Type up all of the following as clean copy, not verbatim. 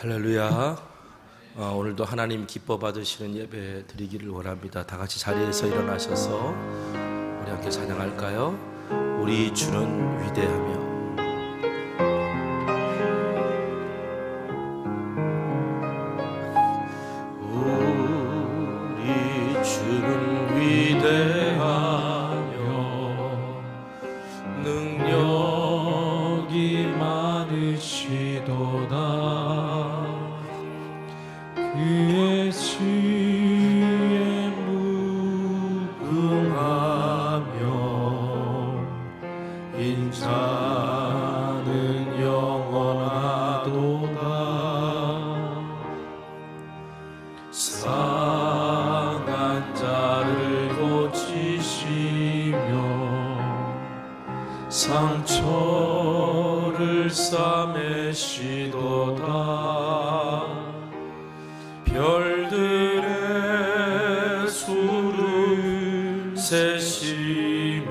할렐루야. 오늘도 하나님 기뻐 받으시는 예배 드리기를 원합니다. 다 같이 자리에서 일어나셔서 우리 함께 찬양할까요? 우리 주는 위대하며. 우리 주는 위대하며 능력이 많으시도다. 그의 지혜 무궁하며 인자는 영원하도다. 상한 자를 고치시며 상처를 싸매시도다. 별들의 수를 세시며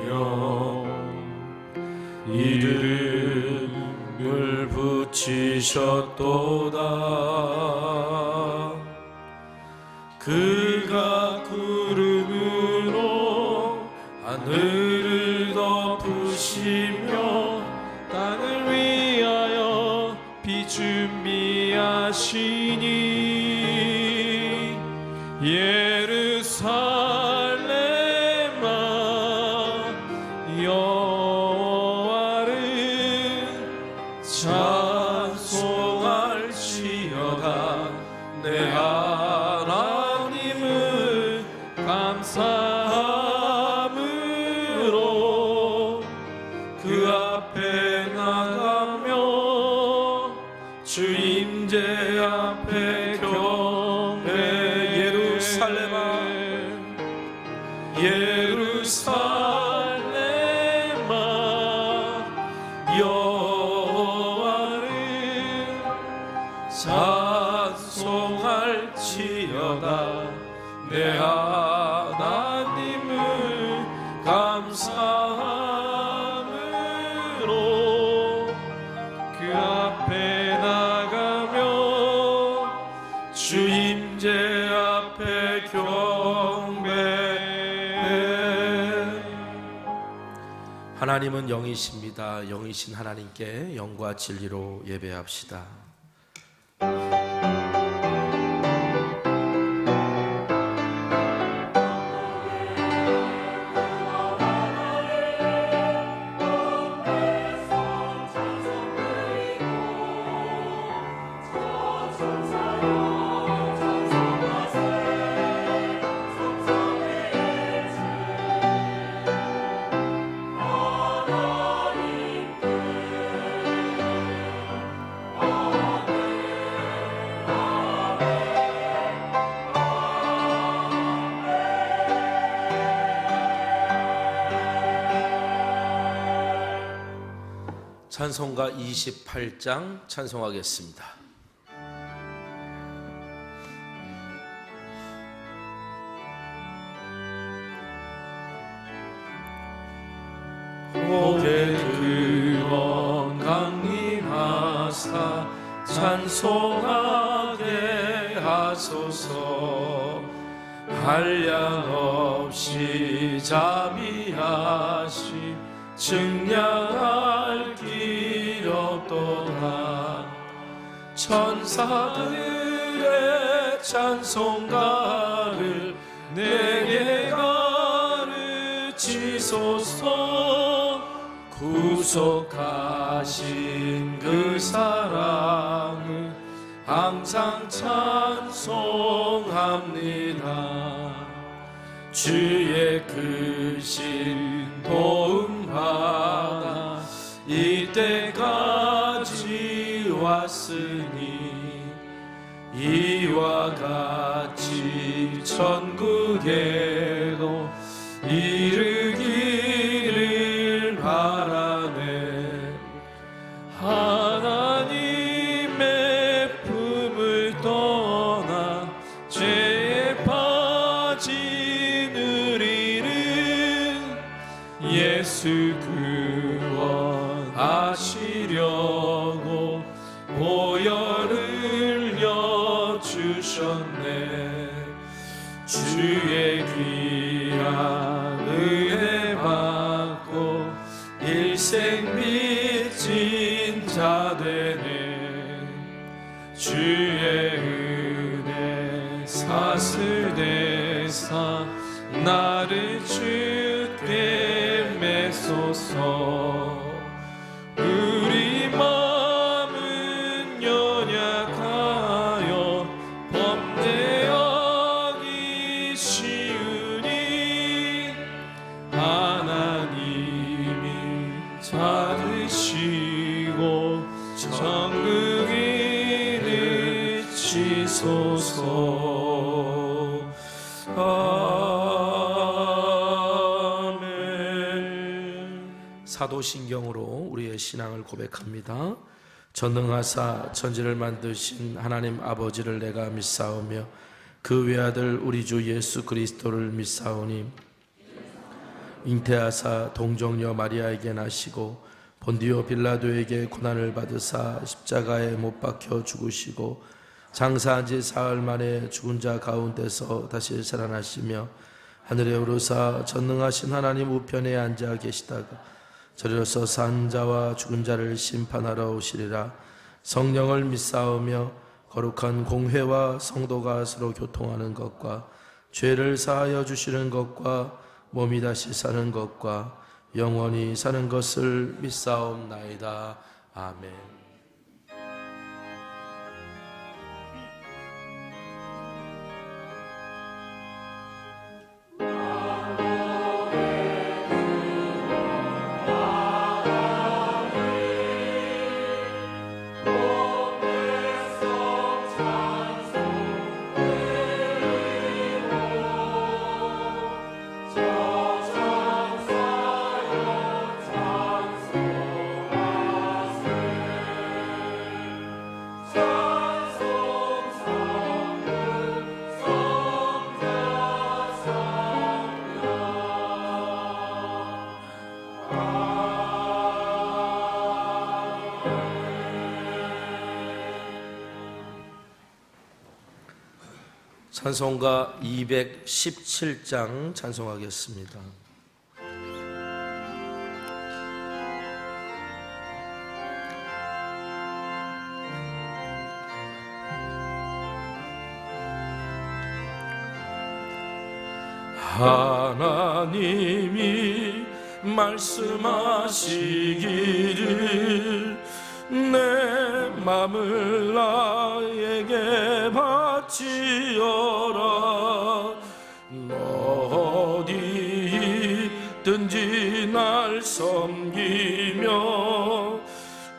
이름을 붙이셨도다. 그가 구름으로 하늘을 덮으시며 땅을 위하여 비 준비하시니 예루살렘아 여호와를 찬송할지어다. 내 하나님을 감사함으로 그 앞에 나가며 주 임재 앞에 경배. 예루살렘아 여호와를 찬송할지어다. 내 하나님을 감사함으로 그 앞에 나가며 주 임재 앞에 경배. 하나님은 영이십니다. 영이신 하나님께 영과 진리로 예배합시다. 찬송가 28장 찬송하겠습니다. 고개 들어 강림하사 찬송하게 하소서. 한량없이 자비하시 증량할 길 없도다. 천사들의 찬송가를 내게 가르치소서. 구속하신 그 사랑을 항상 찬송합니다. 주의 크신 도움 받아 이때까지 왔으니 이와 같이 천국에도 이르기를 바라네. 하나님의 품을 떠나 죄에 빠진 우리를 예수 구원하시려고 보혈을 하셨네. 주의 귀한 은혜 받고 일생 빚진 자 되네. 주의 은혜 사슬대사 나를 주께 메소서. 우리 마음은 연약하여 범죄하기 쉬우니 하나님이 찾으시고 정극이 내치소서. 아멘. 사도신경으로 우리의 신앙을 고백합니다. 전능하사 천지를 만드신 하나님 아버지를 내가 믿사오며 그 외아들 우리 주 예수 그리스도를 믿사오니 잉태하사 동정녀 마리아에게 나시고 본디오 빌라도에게 고난을 받으사 십자가에 못 박혀 죽으시고 장사한 지 사흘 만에 죽은 자 가운데서 다시 살아나시며 하늘에 오르사 전능하신 하나님 우편에 앉아 계시다가 저리로서 산 자와 죽은 자를 심판하러 오시리라. 성령을 믿사오며 거룩한 공회와 성도가 서로 교통하는 것과 죄를 사하여 주시는 것과 몸이 다시 사는 것과 영원히 사는 것을 믿사옵나이다. 아멘. 찬송가 217장 찬송하겠습니다. 하나님이 말씀하시기를 내 맘을 나에게 바치어라. 어디 있든지 날 섬기며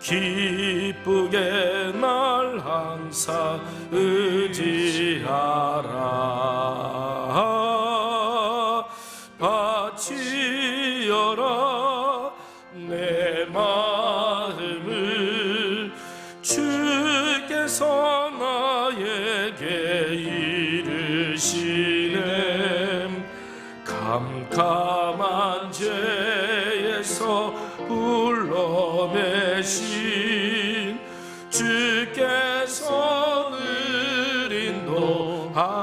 기쁘게 날 항상 의지하라. 바치어라 내 마음을 주께서 나에게 이르시네. 캄캄한 죄에서 불러내신 주께서 늘 인도하시리라.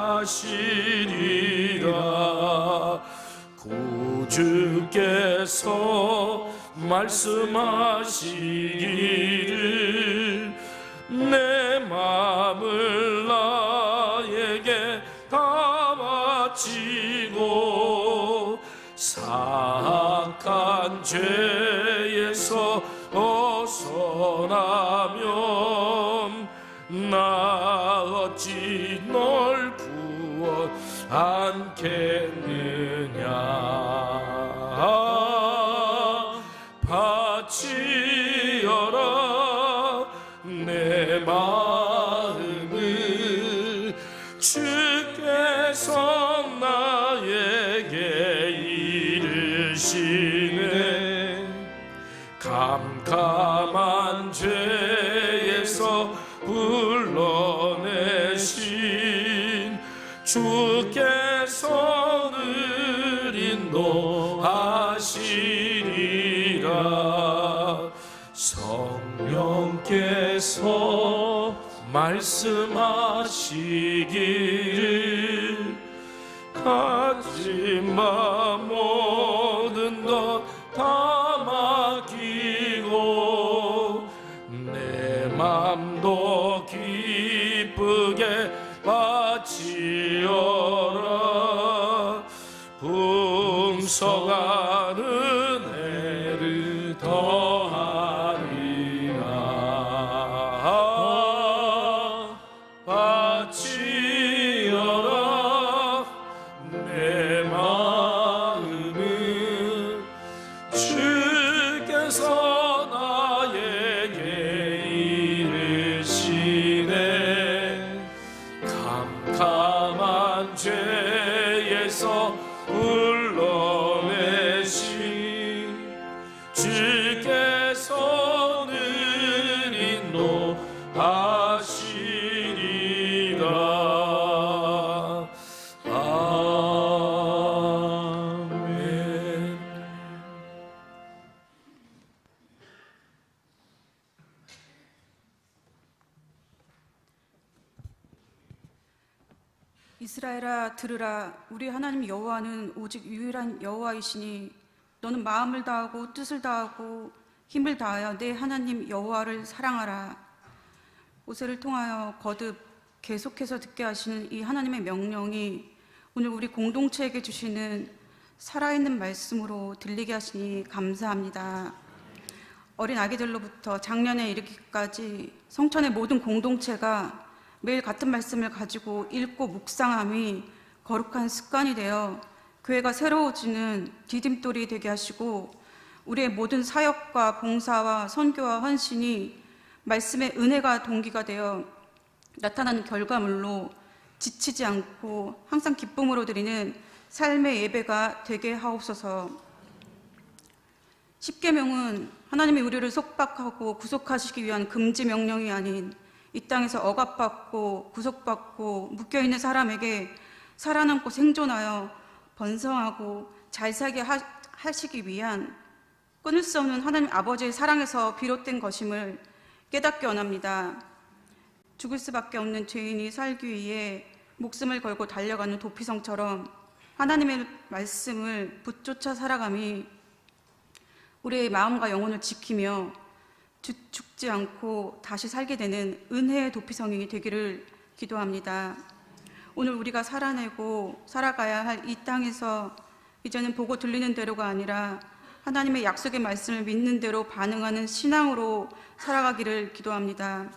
구주께서 말씀하시기를 내 마음을 나에게 다 바치고 사악한 죄에서 벗어나면 나 어찌 널 구원 않겠느냐. 바치어라 내 마음을 주께서 나에게 이르시네. 캄캄한 죄에서 불러내신 주께서 늘 인도하시리라. 성령께서 말씀하시기를 가지마 모든 것 다 맡기고 내 맘도 기쁘게 바치어라 풍성한 은혜를 더하리라 바치어라 내 마음은 주께서 나에게 이르시네 캄캄한 죄에서 불러내시 주께서 늘 인도하시리라 아멘. 이스라엘아 들으라 우리 하나님 여호와는 오직 유일한 여호와이시니 너는 마음을 다하고 뜻을 다하고 힘을 다하여 내 하나님 여호와를 사랑하라. 모세를 통하여 거듭 계속해서 듣게 하시는 이 하나님의 명령이 오늘 우리 공동체에게 주시는 살아있는 말씀으로 들리게 하시니 감사합니다. 어린 아기들로부터 작년에 이르기까지 성천의 모든 공동체가 매일 같은 말씀을 가지고 읽고 묵상함이 거룩한 습관이 되어 교회가 새로워지는 디딤돌이 되게 하시고 우리의 모든 사역과 봉사와 선교와 헌신이 말씀의 은혜가 동기가 되어 나타나는 결과물로 지치지 않고 항상 기쁨으로 드리는 삶의 예배가 되게 하옵소서. 십계명은 하나님이 우리를 속박하고 구속하시기 위한 금지 명령이 아닌 이 땅에서 억압받고 구속받고 묶여있는 사람에게 살아남고 생존하여 번성하고 잘 살게 하시기 위한 끊을 수 없는 하나님 아버지의 사랑에서 비롯된 것임을 깨닫게 원합니다. 죽을 수밖에 없는 죄인이 살기 위해 목숨을 걸고 달려가는 도피성처럼 하나님의 말씀을 붙쫓아 살아감이 우리의 마음과 영혼을 지키며 죽지 않고 다시 살게 되는 은혜의 도피성이 되기를 기도합니다. 오늘 우리가 살아내고 살아가야 할 이 땅에서 이제는 보고 들리는 대로가 아니라 하나님의 약속의 말씀을 믿는 대로 반응하는 신앙으로 살아가기를 기도합니다.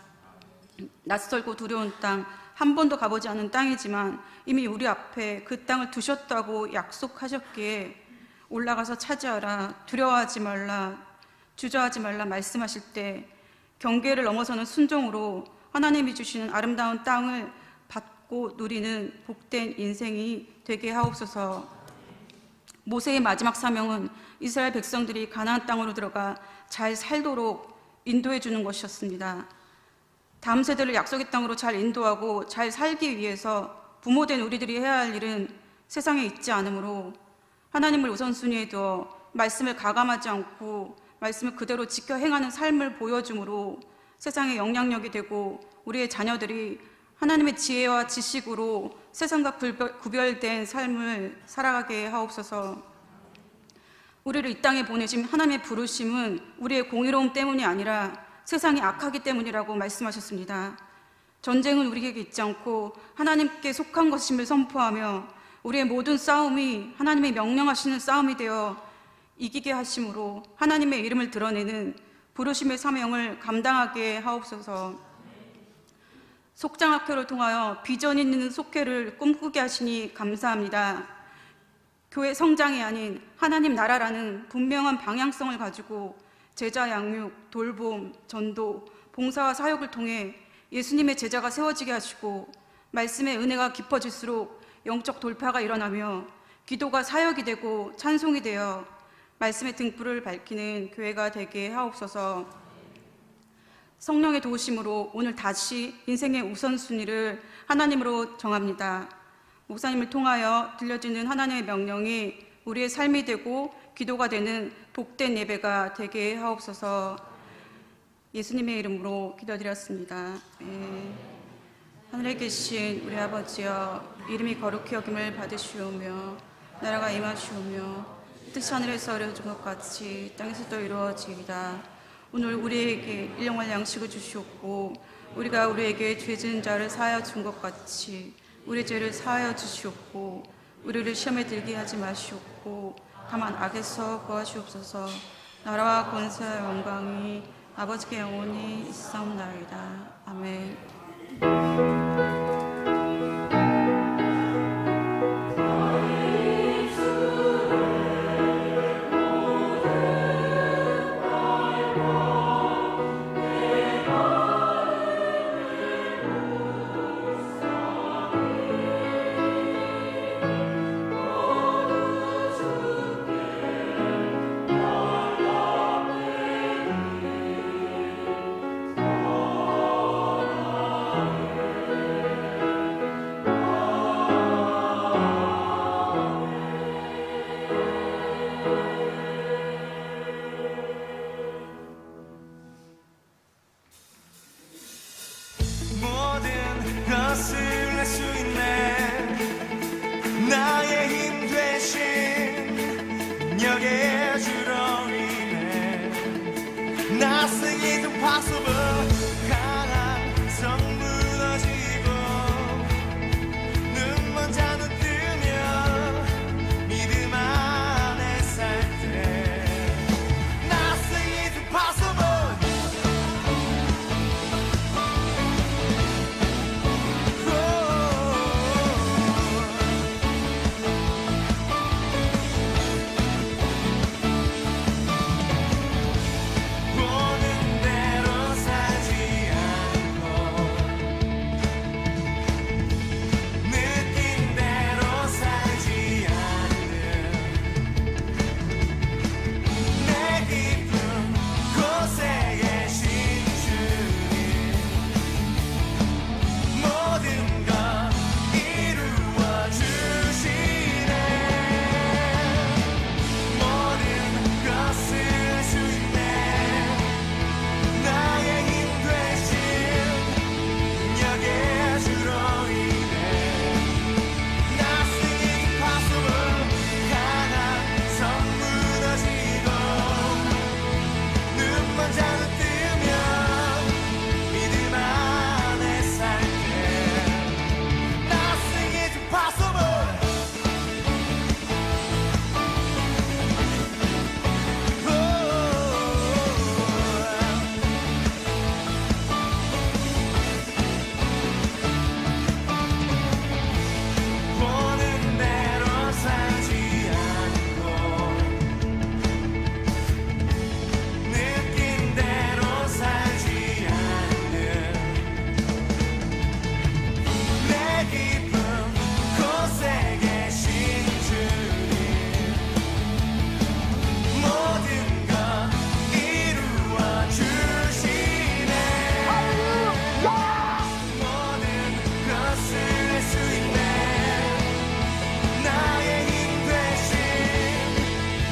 낯설고 두려운 땅, 한 번도 가보지 않은 땅이지만 이미 우리 앞에 그 땅을 두셨다고 약속하셨기에 올라가서 차지하라, 두려워하지 말라, 주저하지 말라 말씀하실 때 경계를 넘어서는 순종으로 하나님이 주시는 아름다운 땅을 받고 누리는 복된 인생이 되게 하옵소서. 모세의 마지막 사명은 이스라엘 백성들이 가나안 땅으로 들어가 잘 살도록 인도해 주는 것이었습니다. 다음 세대를 약속의 땅으로 잘 인도하고 잘 살기 위해서 부모된 우리들이 해야 할 일은 세상에 있지 않으므로 하나님을 우선순위에 두어 말씀을 가감하지 않고 말씀을 그대로 지켜 행하는 삶을 보여줌으로 세상에 영향력이 되고 우리의 자녀들이 하나님의 지혜와 지식으로 세상과 구별된 삶을 살아가게 하옵소서. 우리를 이 땅에 보내신 하나님의 부르심은 우리의 공의로움 때문이 아니라 세상이 악하기 때문이라고 말씀하셨습니다. 전쟁은 우리에게 있지 않고 하나님께 속한 것임을 선포하며 우리의 모든 싸움이 하나님의 명령하시는 싸움이 되어 이기게 하심으로 하나님의 이름을 드러내는 부르심의 사명을 감당하게 하옵소서. 속장학교를 통하여 비전 있는 속회를 꿈꾸게 하시니 감사합니다. 교회 성장이 아닌 하나님 나라라는 분명한 방향성을 가지고 제자 양육, 돌봄, 전도, 봉사와 사역을 통해 예수님의 제자가 세워지게 하시고 말씀의 은혜가 깊어질수록 영적 돌파가 일어나며 기도가 사역이 되고 찬송이 되어 말씀의 등불을 밝히는 교회가 되게 하옵소서. 성령의 도우심으로 오늘 다시 인생의 우선순위를 하나님으로 정합니다. 목사님을 통하여 들려지는 하나님의 명령이 우리의 삶이 되고 기도가 되는 복된 예배가 되게 하옵소서. 예수님의 이름으로 기도드렸습니다. 하늘에 계신 우리 아버지여, 이름이 거룩히 여김을 받으시오며 나라가 임하시오며 뜻이 하늘에서 이루어진 것 같이 땅에서도 이루어지이다. 오늘 우리에게 일용할 양식을 주시옵고 우리가 우리에게 죄 지은 자를 사하여 준 것 같이 우리 죄를 사하여 주시옵고 우리를 시험에 들게 하지 마시옵고 다만 악에서 구하시옵소서. 나라와 권세와 영광이 아버지께 영원히 있사옵나이다. 아멘. 모든 것을 낼 수 있네. 나의 힘 되신 능력의 주로 인해 Nothing is impossible. 강한 성 무너지고 눈먼 자는 뜨며 믿음 안에 살 때 Nothing is impossible. 보는 대로 살지 않고 느낀 대로 살지 않는 내 깊은 곳에 계신 주님 모든 것 이루어 주시네. 모든 것을 할 수 있네. 나의 힘 되신 능력의 주로 인해 Nothing is impossible. 강한 성 무너지고 눈먼 자는 뜨며 믿음 안에 살 때 Nothing is impossible. 보는 대로 살지 않고 느낀 대로 살지 않는 내 깊은 곳에 계신 주님 모든 것 이루어 주시네. 모든 것을 할 수 있네. 나의 힘 되신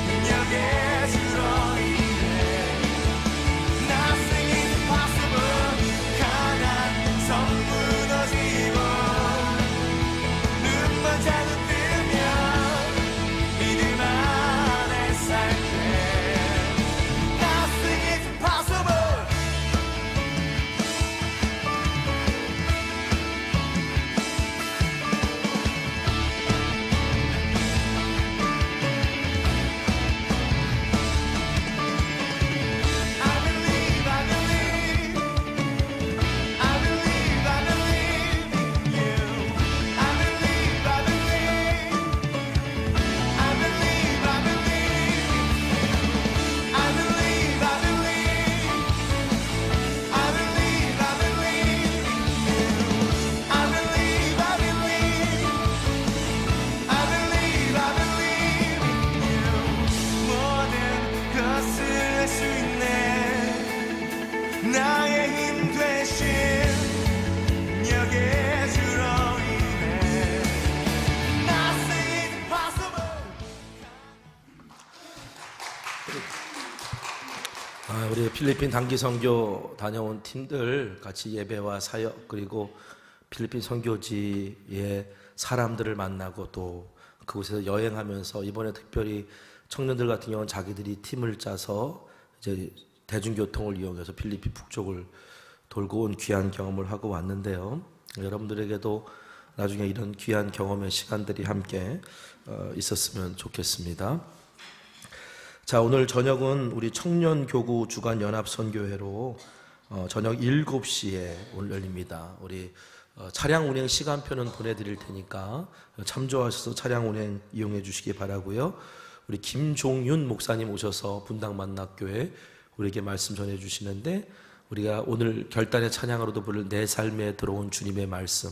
능력의 주로 인해 Nothing is impossible. 강한 성 무너지고 눈먼 자는 뜨며 믿음 안에 살 때 Nothing is impossible. I believe, I believe, I believe, I believe in you. I believe, I believe, I believe, I believe in you. I believe, I believe, I believe, I believe in you. I believe, I believe, I believe, I believe in you. 모든 것을 할 수 있네. 나의 힘 되신 능력의 주로 인해 Nothing is impossible. 우리 우리 필리핀 단기 선교 다녀온 팀들 같이 예배와 사역 그리고 필리핀 선교지의 사람들을 만나고 또 그곳에서 여행하면서 이번에 특별히 청년들 같은 경우는 자기들이 팀을 짜서 이제 대중교통을 이용해서 필리핀 북쪽을 돌고 온 귀한 경험을 하고 왔는데요. 여러분들에게도 나중에 이런 귀한 경험의 시간들이 함께 있었으면 좋겠습니다. 자, 오늘 저녁은 우리 청년교구 주간 연합선교회로 저녁 7시에 오늘 열립니다. 우리 차량 운행 시간표는 보내드릴 테니까 참조하셔서 차량 운행 이용해 주시기 바라고요. 우리 김종윤 목사님 오셔서 분당 만납교회 우리에게 말씀 전해 주시는데, 우리가 오늘 결단의 찬양으로도 부를 내 삶에 들어온 주님의 말씀,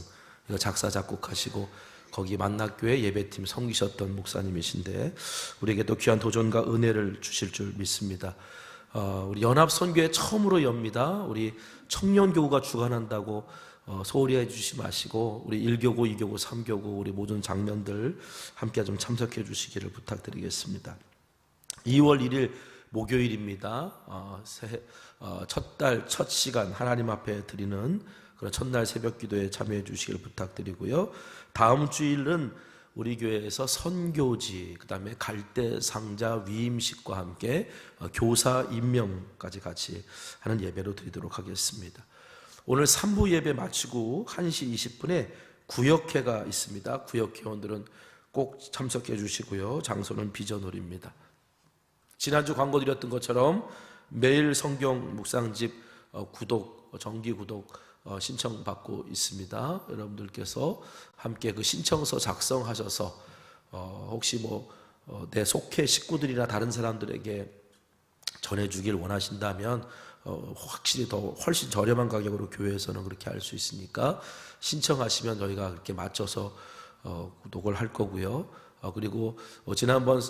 이거 작사 작곡하시고 거기 만납교회 예배팀 섬기셨던 목사님이신데 우리에게 또 귀한 도전과 은혜를 주실 줄 믿습니다. 우리 연합선교회 처음으로 엽니다. 우리 청년교구가 주관한다고 소홀히 해주시 마시고 우리 1교구, 2교구, 3교구 우리 모든 장면들 함께 좀 참석해 주시기를 부탁드리겠습니다. 2월 1일 목요일입니다. 첫 달 첫 시간 하나님 앞에 드리는 그런 첫날 새벽 기도에 참여해 주시기를 부탁드리고요. 다음 주일은 우리 교회에서 선교지, 그 다음에 갈대 상자 위임식과 함께 교사 임명까지 같이 하는 예배로 드리도록 하겠습니다. 오늘 3부 예배 마치고 1시 20분에 구역회가 있습니다. 구역회원들은 꼭 참석해 주시고요. 장소는 비전홀입니다. 지난주 광고 드렸던 것처럼 매일 성경 묵상집 구독, 정기 구독 신청받고 있습니다. 여러분들께서 함께 그 신청서 작성하셔서 혹시 내 속해 식구들이나 다른 사람들에게 전해주길 원하신다면 확실히 더 훨씬 저렴한 가격으로 교회에서는 그렇게 할 수 있으니까 신청하시면 저희가 그렇게 맞춰서 구독을 할 거고요. 그리고 지난번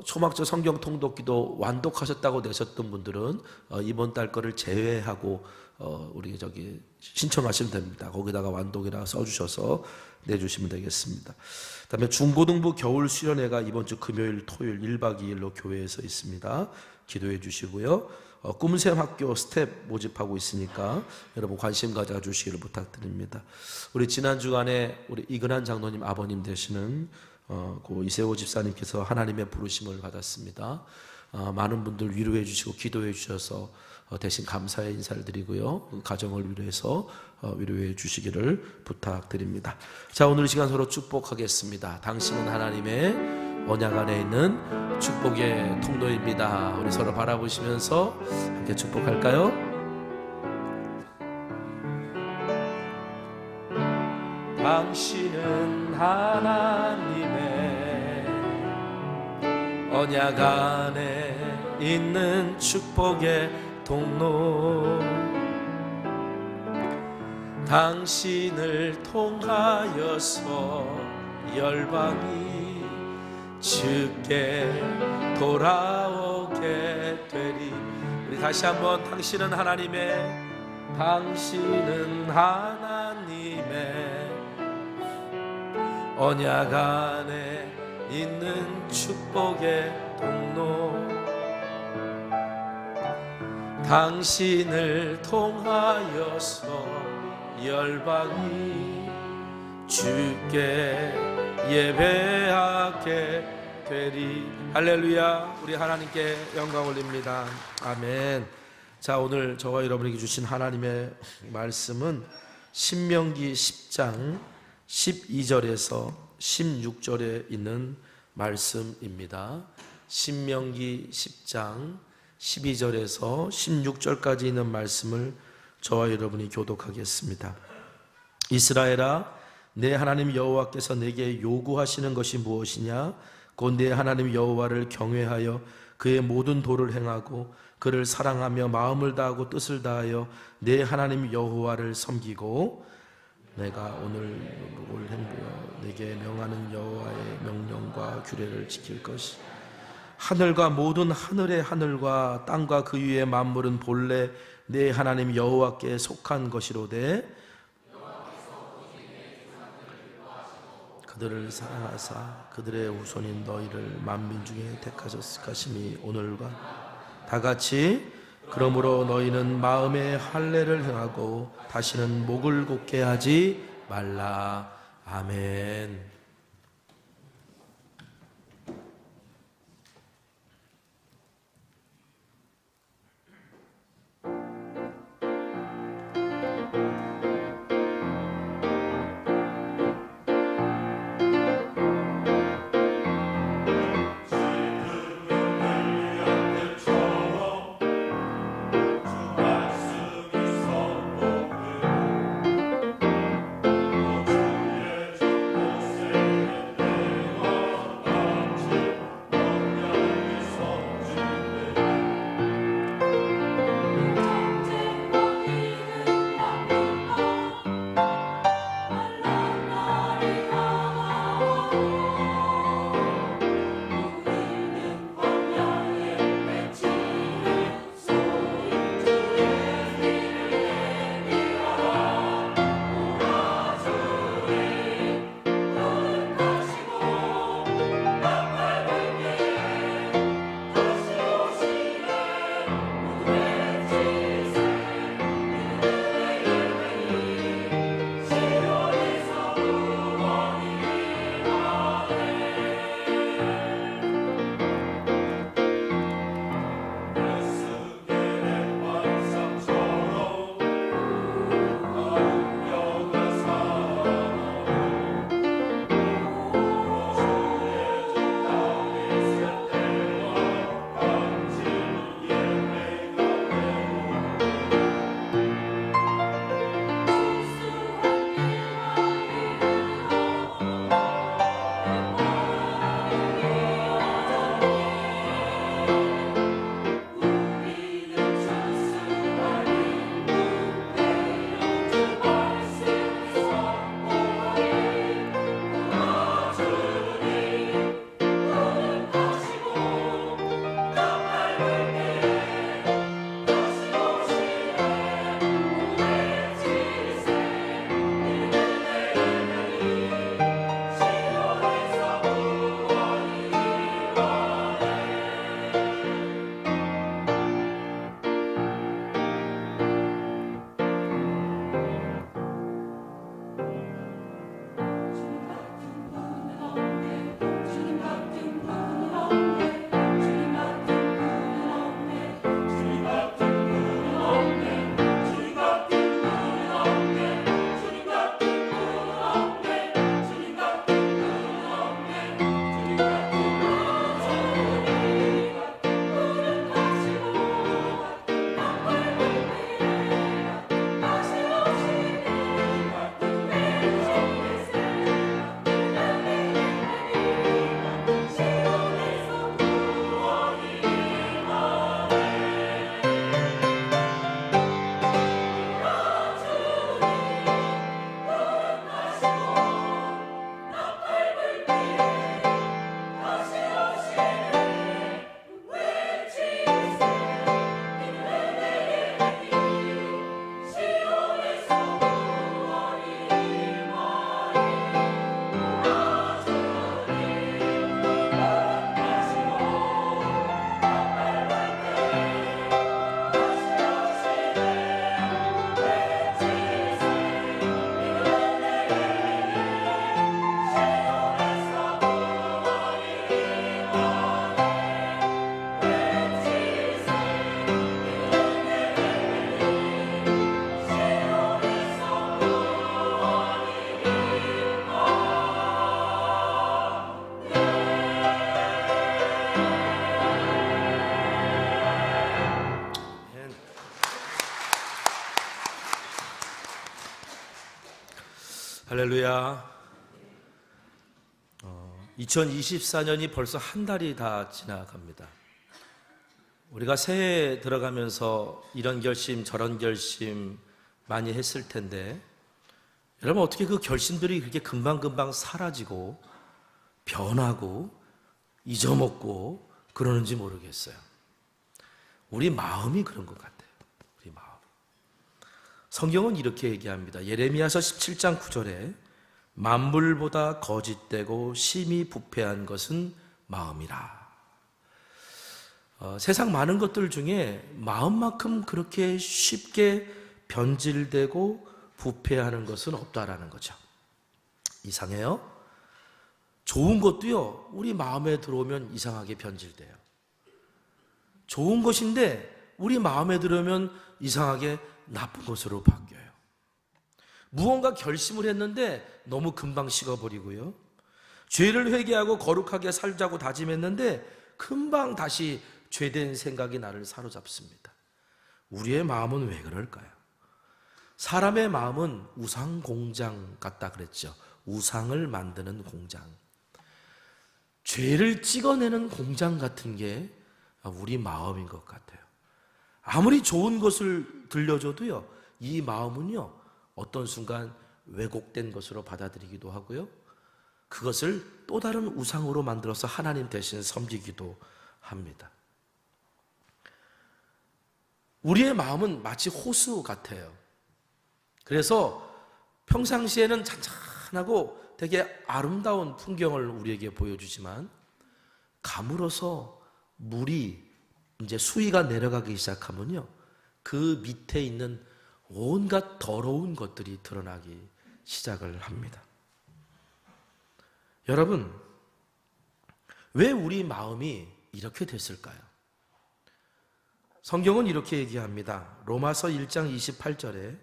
초막절 성경 통독기도 완독하셨다고 내셨던 분들은 이번 달 거를 제외하고 우리 신청하시면 됩니다. 거기다가 완독이라 써주셔서 내주시면 되겠습니다. 그다음에 중고등부 겨울 수련회가 이번 주 금요일, 토요일 1박 2일로 교회에서 있습니다. 기도해 주시고요. 꿈샘 학교 스텝 모집하고 있으니까 여러분 관심 가져 주시기를 부탁드립니다. 우리 지난 주간에 우리 이근한 장로님 아버님 되시는 고 이세호 집사님께서 하나님의 부르심을 받았습니다. 많은 분들 위로해 주시고 기도해 주셔서 대신 감사의 인사를 드리고요. 가정을 위로해서 위로해 주시기를 부탁드립니다. 자, 오늘 이 시간 서로 축복하겠습니다. 당신은 하나님의 언약 안에 있는 축복의 통로입니다. 우리 서로 바라보시면서 함께 축복할까요? 당신은 하나님의 언약 안에 있는 축복의 통로, 당신을 통하여서 열방이 주께 돌아오게 되리. 우리 다시 한번 당신은 하나님의 언약 안에 있는 축복의 통로, 당신을 통하여서 열방이 주께 예배하게 되리. 할렐루야. 우리 하나님께 영광 올립니다. 아멘. 자, 오늘 저와 여러분에게 주신 하나님의 말씀은 신명기 10장 12절에서 16절에 있는 말씀입니다. 신명기 10장 12절에서 16절까지 있는 말씀을 저와 여러분이 교독하겠습니다. 이스라엘아, 내 하나님 여호와께서 내게 요구하시는 것이 무엇이냐? 곧 내 하나님 여호와를 경외하여 그의 모든 도를 행하고 그를 사랑하며 마음을 다하고 뜻을 다하여 내 하나님 여호와를 섬기고, 내가 오늘 누룩을 행하여 내게 명하는 여호와의 명령과 규례를 지킬 것이, 하늘과 모든 하늘의 하늘과 땅과 그 위의 만물은 본래 내 하나님 여호와께 속한 것이로되 그들을 사랑하사 그들의 후손인 너희를 만민 중에 택하셨으심이 오늘과 다같이 그러므로 너희는 마음에 할례를 행하고 다시는 목을 곧게 하지 말라. 아멘. 할렐루야. 2024년이 벌써 한 달이 다 지나갑니다. 우리가 새해에 들어가면서 이런 결심 저런 결심 많이 했을 텐데, 여러분 어떻게 그 결심들이 그렇게 금방금방 사라지고 변하고 잊어먹고 그러는지 모르겠어요. 우리 마음이 그런 것 같아요. 우리 마음. 성경은 이렇게 얘기합니다. 예레미야서 17장 9절에 만물보다 거짓되고 심히 부패한 것은 마음이라. 세상 많은 것들 중에 마음만큼 그렇게 쉽게 변질되고 부패하는 것은 없다라는 거죠. 이상해요? 좋은 것도요, 우리 마음에 들어오면 이상하게 변질돼요. 좋은 것인데 우리 마음에 들어오면 이상하게 나쁜 것으로 바뀌어요. 무언가 결심을 했는데 너무 금방 식어버리고요. 죄를 회개하고 거룩하게 살자고 다짐했는데 금방 다시 죄된 생각이 나를 사로잡습니다. 우리의 마음은 왜 그럴까요? 사람의 마음은 우상 공장 같다 그랬죠. 우상을 만드는 공장. 죄를 찍어내는 공장 같은 게 우리 마음인 것 같아요. 아무리 좋은 것을 들려줘도요, 이 마음은요, 어떤 순간 왜곡된 것으로 받아들이기도 하고요, 그것을 또 다른 우상으로 만들어서 하나님 대신 섬기기도 합니다. 우리의 마음은 마치 호수 같아요. 그래서 평상시에는 잔잔하고 되게 아름다운 풍경을 우리에게 보여주지만 가물어서 물이 이제 수위가 내려가기 시작하면요, 그 밑에 있는 온갖 더러운 것들이 드러나기 시작을 합니다. 여러분, 왜 우리 마음이 이렇게 됐을까요? 성경은 이렇게 얘기합니다. 로마서 1장 28절에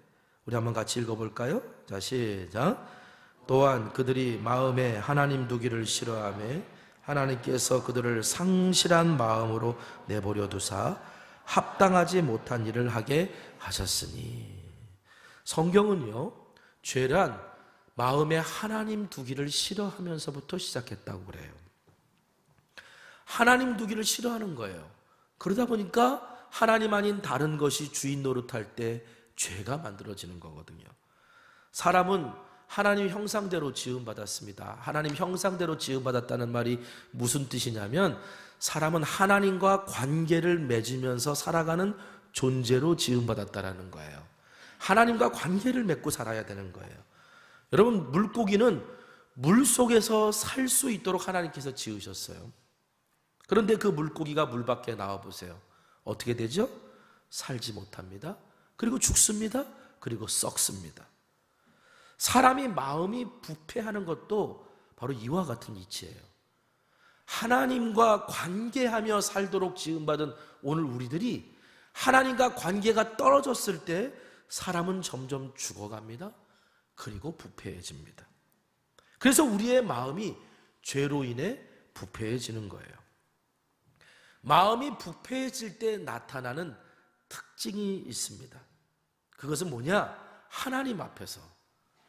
우리 한번 같이 읽어볼까요? 자, 시작. 또한 그들이 마음에 하나님 두기를 싫어하며 하나님께서 그들을 상실한 마음으로 내버려 두사 합당하지 못한 일을 하게 하셨으니. 성경은요, 죄란 마음에 하나님 두기를 싫어하면서부터 시작했다고 그래요. 하나님 두기를 싫어하는 거예요. 그러다 보니까 하나님 아닌 다른 것이 주인 노릇할 때 죄가 만들어지는 거거든요. 사람은 하나님 형상대로 지음받았습니다. 하나님 형상대로 지음받았다는 말이 무슨 뜻이냐면, 사람은 하나님과 관계를 맺으면서 살아가는 존재로 지음받았다는 거예요. 하나님과 관계를 맺고 살아야 되는 거예요. 여러분, 물고기는 물 속에서 살 수 있도록 하나님께서 지으셨어요. 그런데 그 물고기가 물 밖에 나와 보세요. 어떻게 되죠? 살지 못합니다. 그리고 죽습니다. 그리고 썩습니다. 사람이 마음이 부패하는 것도 바로 이와 같은 이치예요. 하나님과 관계하며 살도록 지음받은 오늘 우리들이 하나님과 관계가 떨어졌을 때 사람은 점점 죽어갑니다. 그리고 부패해집니다. 그래서 우리의 마음이 죄로 인해 부패해지는 거예요. 마음이 부패해질 때 나타나는 특징이 있습니다. 그것은 뭐냐? 하나님 앞에서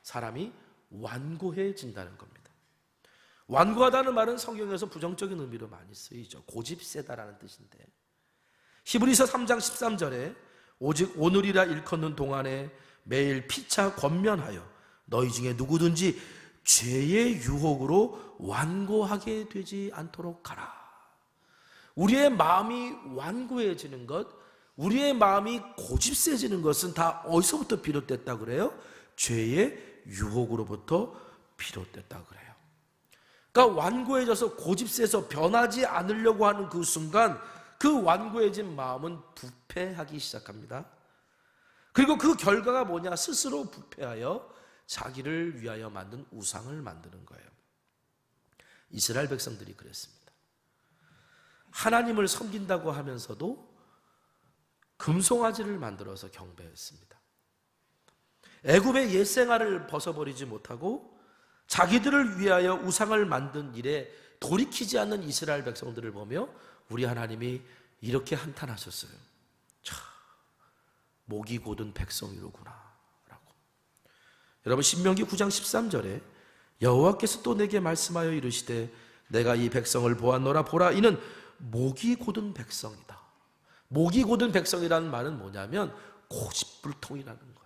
사람이 완고해진다는 겁니다. 완고하다는 말은 성경에서 부정적인 의미로 많이 쓰이죠. 고집세다라는 뜻인데, 히브리서 3장 13절에 오직 오늘이라 일컫는 동안에 매일 피차 권면하여 너희 중에 누구든지 죄의 유혹으로 완고하게 되지 않도록 하라. 우리의 마음이 완고해지는 것, 우리의 마음이 고집세지는 것은 다 어디서부터 비롯됐다고 그래요? 죄의 유혹으로부터 비롯됐다고 그래요. 그러니까 완고해져서 고집세서 변하지 않으려고 하는 그 순간 그 완고해진 마음은 부패하기 시작합니다. 그리고 그 결과가 뭐냐? 스스로 부패하여 자기를 위하여 만든 우상을 만드는 거예요. 이스라엘 백성들이 그랬습니다. 하나님을 섬긴다고 하면서도 금송아지를 만들어서 경배했습니다. 애굽의 옛 생활을 벗어버리지 못하고 자기들을 위하여 우상을 만든 일에 돌이키지 않는 이스라엘 백성들을 보며 우리 하나님이 이렇게 한탄하셨어요. 참, 목이 곧은 백성이로구나 라고. 여러분, 신명기 9장 13절에 여호와께서 또 내게 말씀하여 이르시되 내가 이 백성을 보았노라. 보라, 이는 목이 곧은 백성이다. 목이 곧은 백성이라는 말은 뭐냐면 고집불통이라는 거예요.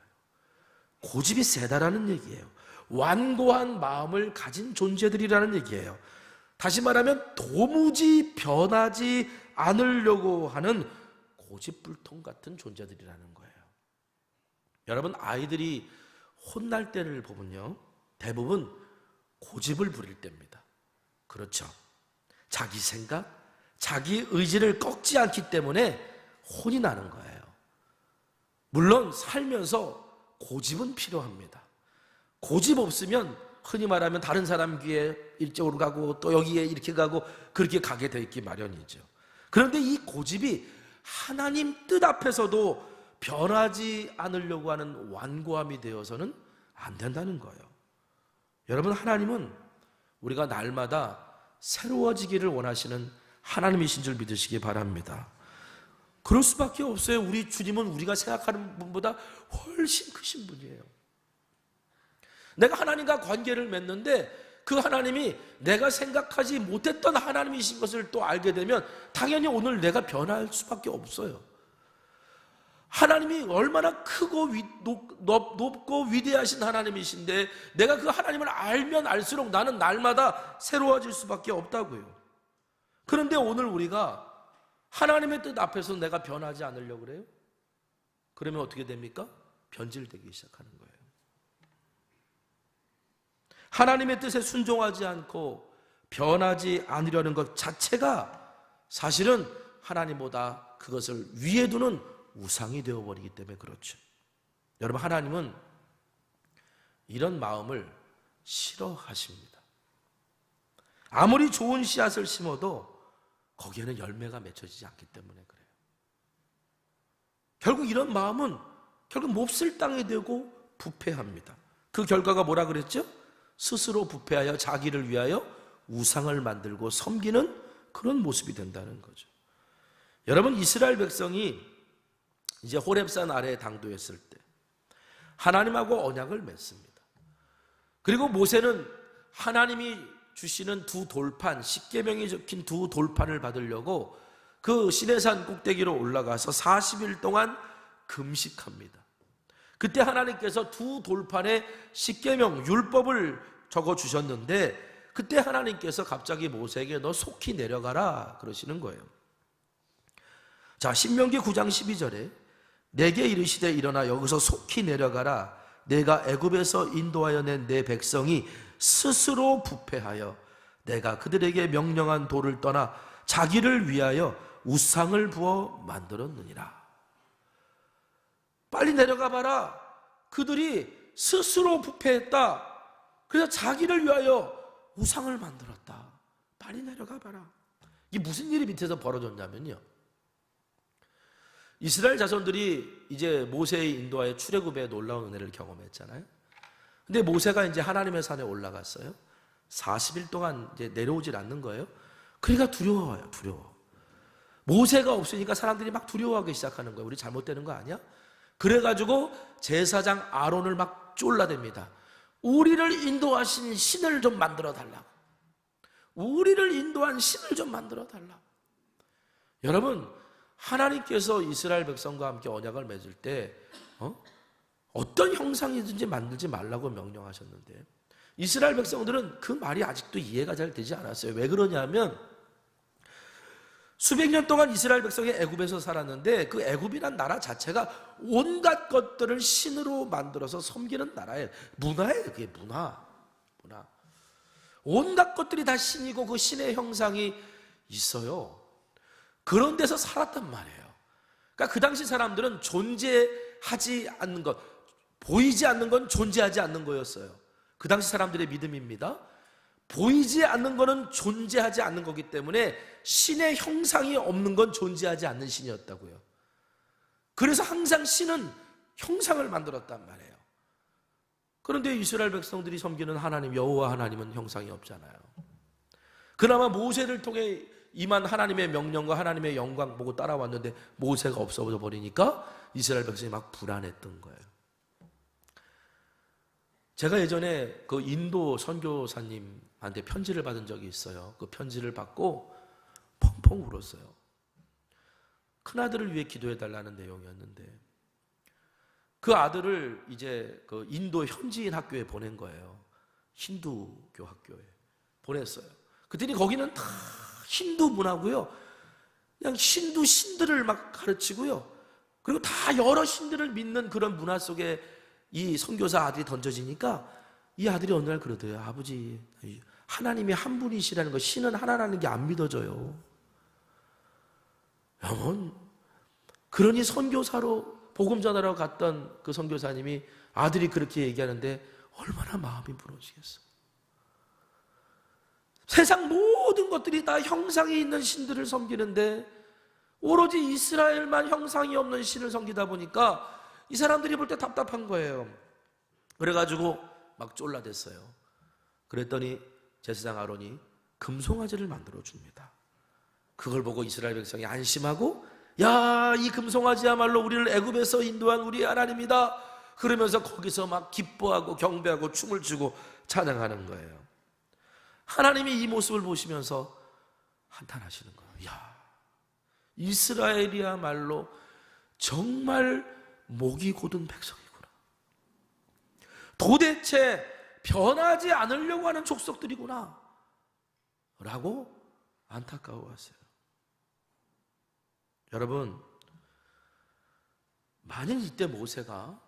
고집이 세다라는 얘기예요. 완고한 마음을 가진 존재들이라는 얘기예요. 다시 말하면 도무지 변하지 않으려고 하는 고집불통 같은 존재들이라는 거예요. 여러분, 아이들이 혼날 때를 보면요, 대부분 고집을 부릴 때입니다. 그렇죠. 자기 생각, 자기 의지를 꺾지 않기 때문에 혼이 나는 거예요. 물론 살면서 고집은 필요합니다. 고집 없으면 흔히 말하면 다른 사람 귀에 이쪽으로 가고 또 여기에 이렇게 가고 그렇게 가게 돼 있기 마련이죠. 그런데 이 고집이 하나님 뜻 앞에서도 변하지 않으려고 하는 완고함이 되어서는 안 된다는 거예요. 여러분, 하나님은 우리가 날마다 새로워지기를 원하시는 하나님이신 줄 믿으시기 바랍니다. 그럴 수밖에 없어요. 우리 주님은 우리가 생각하는 분보다 훨씬 크신 분이에요. 내가 하나님과 관계를 맺는데 그 하나님이 내가 생각하지 못했던 하나님이신 것을 또 알게 되면 당연히 오늘 내가 변할 수밖에 없어요. 하나님이 얼마나 크고 높고 위대하신 하나님이신데 내가 그 하나님을 알면 알수록 나는 날마다 새로워질 수밖에 없다고요. 그런데 오늘 우리가 하나님의 뜻 앞에서 내가 변하지 않으려고 그래요? 그러면 어떻게 됩니까? 변질되기 시작하는 거예요. 하나님의 뜻에 순종하지 않고 변하지 않으려는 것 자체가 사실은 하나님보다 그것을 위에 두는 우상이 되어버리기 때문에 그렇죠. 여러분, 하나님은 이런 마음을 싫어하십니다. 아무리 좋은 씨앗을 심어도 거기에는 열매가 맺혀지지 않기 때문에 그래요. 결국 이런 마음은 결국 몹쓸 땅이 되고 부패합니다. 그 결과가 뭐라 그랬죠? 스스로 부패하여 자기를 위하여 우상을 만들고 섬기는 그런 모습이 된다는 거죠. 여러분, 이스라엘 백성이 이제 호렙산 아래에 당도했을 때 하나님하고 언약을 맺습니다. 그리고 모세는 하나님이 주시는 두 돌판, 십계명이 적힌 두 돌판을 받으려고 그 시내산 꼭대기로 올라가서 40일 동안 금식합니다. 그때 하나님께서 두 돌판에 십계명, 율법을 적어주셨는데 그때 하나님께서 갑자기 모세에게 너 속히 내려가라 그러시는 거예요. 자, 신명기 9장 12절에 내게 이르시되 일어나 여기서 속히 내려가라. 내가 애굽에서 인도하여 낸 내 백성이 스스로 부패하여 내가 그들에게 명령한 도를 떠나 자기를 위하여 우상을 부어 만들었느니라. 빨리 내려가 봐라. 그들이 스스로 부패했다. 그래서 자기를 위하여 우상을 만들었다. 빨리 내려가 봐라. 이게 무슨 일이 밑에서 벌어졌냐면요, 이스라엘 자손들이 이제 모세의 인도하에 출애굽에 놀라운 은혜를 경험했잖아요. 근데 모세가 이제 하나님의 산에 올라갔어요. 40일 동안 이제 내려오질 않는 거예요. 그러니까 두려워요, 두려워. 모세가 없으니까 사람들이 막 두려워하기 시작하는 거예요. 우리 잘못되는 거 아니야? 그래가지고 제사장 아론을 막 쫄라댑니다. 우리를 인도하신 신을 좀 만들어 달라고. 우리를 인도한 신을 좀 만들어 달라고. 여러분, 하나님께서 이스라엘 백성과 함께 언약을 맺을 때 어떤 형상이든지 만들지 말라고 명령하셨는데 이스라엘 백성들은 그 말이 아직도 이해가 잘 되지 않았어요. 왜 그러냐면 수백 년 동안 이스라엘 백성이 애굽에서 살았는데 그 애굽이란 나라 자체가 온갖 것들을 신으로 만들어서 섬기는 나라예요. 문화예요. 그게 문화. 온갖 것들이 다 신이고 그 신의 형상이 있어요. 그런 데서 살았단 말이에요. 그러니까 그 당시 사람들은 존재하지 않는 것, 보이지 않는 건 존재하지 않는 거였어요. 그 당시 사람들의 믿음입니다. 보이지 않는 거는 존재하지 않는 거기 때문에 신의 형상이 없는 건 존재하지 않는 신이었다고요. 그래서 항상 신은 형상을 만들었단 말이에요. 그런데 이스라엘 백성들이 섬기는 하나님, 여호와 하나님은 형상이 없잖아요. 그나마 모세를 통해 임한 하나님의 명령과 하나님의 영광 보고 따라왔는데 모세가 없어져 버리니까 이스라엘 백성이 막 불안했던 거예요. 제가 예전에 그 인도 선교사님한테 편지를 받은 적이 있어요. 그 편지를 받고 펑펑 울었어요. 큰아들을 위해 기도해 달라는 내용이었는데 그 아들을 이제 그 인도 현지인 학교에 보낸 거예요. 힌두교 학교에 보냈어요. 그랬더니 거기는 다 힌두 문화고요. 그냥 힌두 신들을 막 가르치고요. 그리고 다 여러 신들을 믿는 그런 문화 속에 이 선교사 아들이 던져지니까 이 아들이 어느 날 그러더래요. 아버지, 하나님이 한 분이시라는 거, 신은 하나라는 게 안 믿어져요. 여러분, 그러니 선교사로 복음 전하러 갔던 그 선교사님이 아들이 그렇게 얘기하는데 얼마나 마음이 무너지겠어. 세상 모든 것들이 다 형상이 있는 신들을 섬기는데 오로지 이스라엘만 형상이 없는 신을 섬기다 보니까 이 사람들이 볼 때 답답한 거예요. 그래가지고 막 쫄라댔어요. 그랬더니 제사장 아론이 금송아지를 만들어 줍니다. 그걸 보고 이스라엘 백성이 안심하고, 야, 이 금송아지야말로 우리를 애굽에서 인도한 우리 하나님이다. 그러면서 거기서 막 기뻐하고 경배하고 춤을 추고 찬양하는 거예요. 하나님이 이 모습을 보시면서 한탄하시는 거예요. 야, 이스라엘이야말로 정말 목이 곧은 백성이구나. 도대체 변하지 않으려고 하는 족속들이구나 라고 안타까워하세요. 여러분, 만약 이때 모세가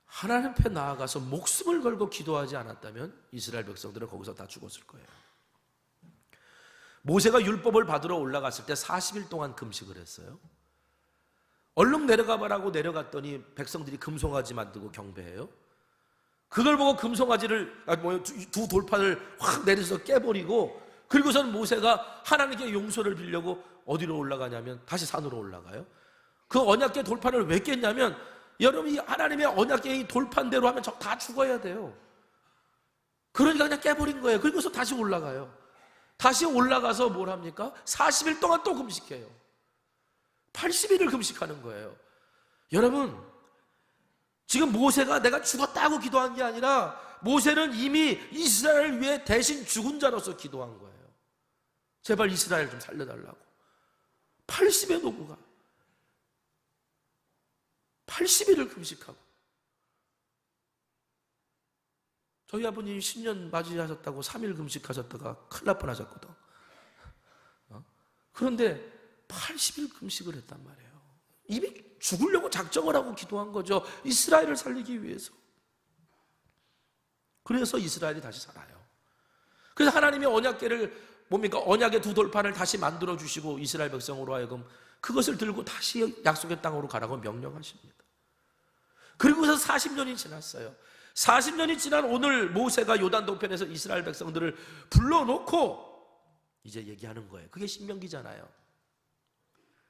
하나님 앞에 나아가서 목숨을 걸고 기도하지 않았다면 이스라엘 백성들은 거기서 다 죽었을 거예요. 모세가 율법을 받으러 올라갔을 때 40일 동안 금식을 했어요. 얼른 내려가 봐라고 내려갔더니 백성들이 금송아지 만들고 경배해요. 그걸 보고 금송아지를 두 돌판을 확 내려서 깨버리고, 그리고선 모세가 하나님께 용서를 빌려고 어디로 올라가냐면 다시 산으로 올라가요. 그 언약궤 돌판을 왜 깼냐면, 여러분이 하나님의 언약궤 돌판대로 하면 저 다 죽어야 돼요. 그러니까 그냥 깨버린 거예요. 그리고서 다시 올라가요. 다시 올라가서 뭘 합니까? 40일 동안 또 금식해요. 80일을 금식하는 거예요. 여러분, 지금 모세가 내가 죽었다고 기도한 게 아니라 모세는 이미 이스라엘을 위해 대신 죽은 자로서 기도한 거예요. 제발 이스라엘 좀 살려달라고. 80의 노구가 80일을 금식하고. 저희 아버님 10년 맞이하셨다고 3일 금식하셨다가 큰일 날 뻔하셨거든. 그런데 80일 금식을 했단 말이에요. 이미 죽으려고 작정을 하고 기도한 거죠. 이스라엘을 살리기 위해서. 그래서 이스라엘이 다시 살아요. 그래서 하나님이 언약궤를 언약의 두 돌판을 다시 만들어 주시고 이스라엘 백성으로 하여금 그것을 들고 다시 약속의 땅으로 가라고 명령하십니다. 그리고서 40년이 지났어요. 40년이 지난 오늘 모세가 요단 동편에서 이스라엘 백성들을 불러놓고 이제 얘기하는 거예요. 그게 신명기잖아요.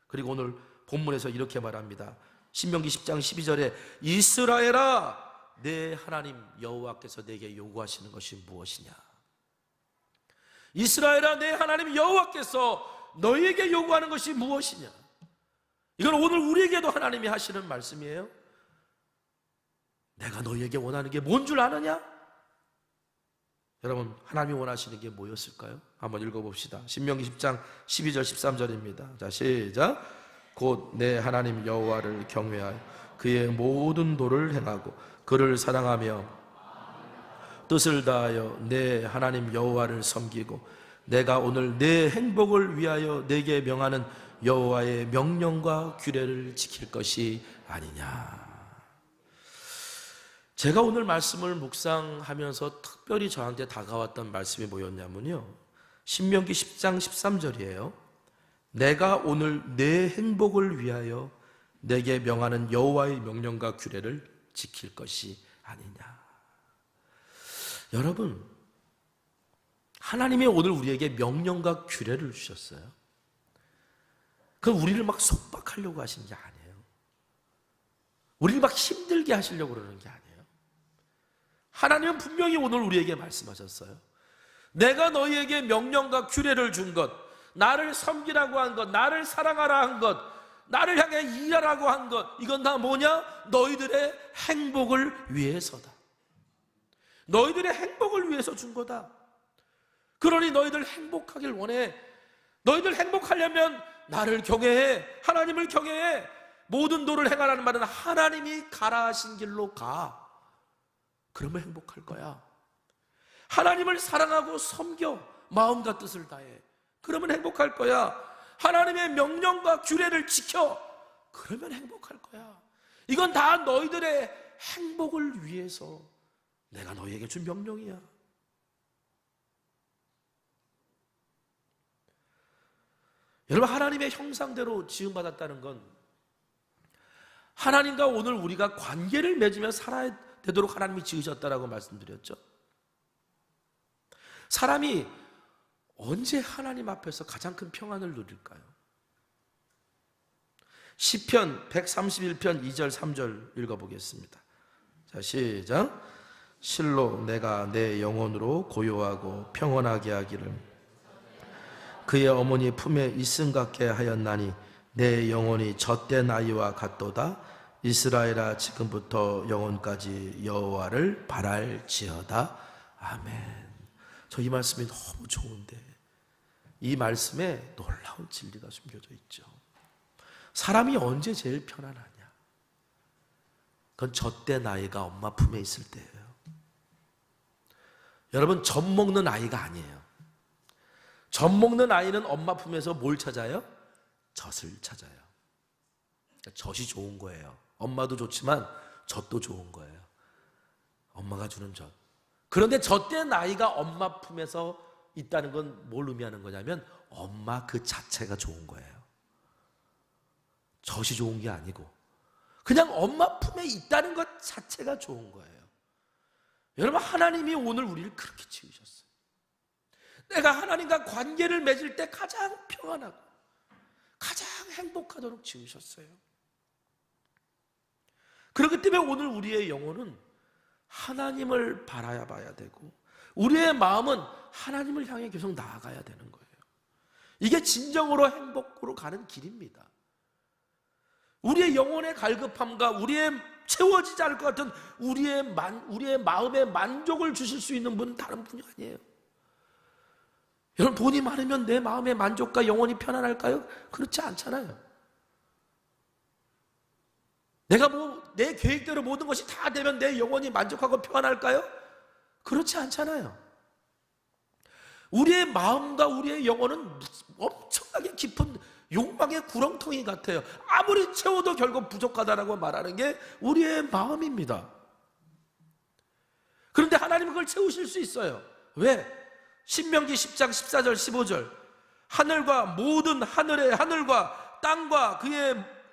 그리고 오늘 본문에서 이렇게 말합니다. 신명기 10장 12절에 이스라엘아, 내 하나님 여호와께서 내게 요구하시는 것이 무엇이냐? 이스라엘아, 내 하나님 여호와께서 너희에게 요구하는 것이 무엇이냐? 이건 오늘 우리에게도 하나님이 하시는 말씀이에요. 내가 너희에게 원하는 게 뭔 줄 아느냐? 여러분, 하나님이 원하시는 게 뭐였을까요? 한번 읽어봅시다. 신명기 10장 12절 13절입니다. 자, 시작. 곧 내 하나님 여호와를 경외하여 그의 모든 도를 행하고 그를 사랑하며 뜻을 다하여 내 하나님 여호와를 섬기고 내가 오늘 내 행복을 위하여 내게 명하는 여호와의 명령과 규례를 지킬 것이 아니냐. 제가 오늘 말씀을 묵상하면서 특별히 저한테 다가왔던 말씀이 뭐였냐면요, 신명기 10장 13절이에요. 내가 오늘 내 행복을 위하여 내게 명하는 여호와의 명령과 규례를 지킬 것이 아니냐. 여러분, 하나님이 오늘 우리에게 명령과 규례를 주셨어요. 그건 우리를 막 속박하려고 하신 게 아니에요. 우리를 막 힘들게 하시려고 그러는 게 아니에요. 하나님은 분명히 오늘 우리에게 말씀하셨어요. 내가 너희에게 명령과 규례를 준 것, 나를 섬기라고 한 것, 나를 사랑하라 한 것, 나를 향해 일하라고 한 것, 이건 다 뭐냐? 너희들의 행복을 위해서다. 너희들의 행복을 위해서 준 거다. 그러니 너희들 행복하길 원해. 너희들 행복하려면 나를 경외해, 하나님을 경외해. 모든 도를 행하라는 말은 하나님이 가라 하신 길로 가. 그러면 행복할 거야. 하나님을 사랑하고 섬겨, 마음과 뜻을 다해. 그러면 행복할 거야. 하나님의 명령과 규례를 지켜. 그러면 행복할 거야. 이건 다 너희들의 행복을 위해서 내가 너희에게 준 명령이야. 여러분, 하나님의 형상대로 지음받았다는 건 하나님과 오늘 우리가 관계를 맺으며 살아야 되도록 하나님이 지으셨다라고 말씀드렸죠. 사람이 언제 하나님 앞에서 가장 큰 평안을 누릴까요? 시편 131편 2절 3절 읽어보겠습니다. 자, 시작. 실로 내가 내 영혼으로 고요하고 평온하게 하기를 그의 어머니 품에 있음 같게 하였나니 내 영혼이 젖된 아이와 같도다. 이스라엘아, 지금부터 영혼까지 여호와를 바랄지어다. 아멘. 저 이 말씀이 너무 좋은데 이 말씀에 놀라운 진리가 숨겨져 있죠. 사람이 언제 제일 편안하냐? 그건 젖된 아이가 엄마 품에 있을 때예요. 여러분, 젖 먹는 아이가 아니에요. 젖 먹는 아이는 엄마 품에서 뭘 찾아요? 젖을 찾아요. 젖이 좋은 거예요. 엄마도 좋지만 젖도 좋은 거예요. 엄마가 주는 젖. 그런데 젖된 아이가 엄마 품에서 있다는 건 뭘 의미하는 거냐면 엄마 그 자체가 좋은 거예요. 젖이 좋은 게 아니고 그냥 엄마 품에 있다는 것 자체가 좋은 거예요. 여러분, 하나님이 오늘 우리를 그렇게 지으셨어요. 내가 하나님과 관계를 맺을 때 가장 평안하고 가장 행복하도록 지으셨어요. 그렇기 때문에 오늘 우리의 영혼은 하나님을 바라야 봐야 되고 우리의 마음은 하나님을 향해 계속 나아가야 되는 거예요. 이게 진정으로 행복으로 가는 길입니다. 우리의 영혼의 갈급함과 우리의 채워지지 않을 것 같은 우리의 마음에 만족을 주실 수 있는 분은 다른 분이 아니에요. 여러분, 돈이 많으면 내 마음의 만족과 영혼이 편안할까요? 그렇지 않잖아요. 내가 내 계획대로 모든 것이 다 되면 내 영혼이 만족하고 평안할까요? 그렇지 않잖아요. 우리의 마음과 우리의 영혼은 엄청나게 깊은 욕망의 구렁텅이 같아요. 아무리 채워도 결국 부족하다라고 말하는 게 우리의 마음입니다. 그런데 하나님은 그걸 채우실 수 있어요. 왜? 신명기 10장 14절 15절 하늘과 모든 하늘과 땅과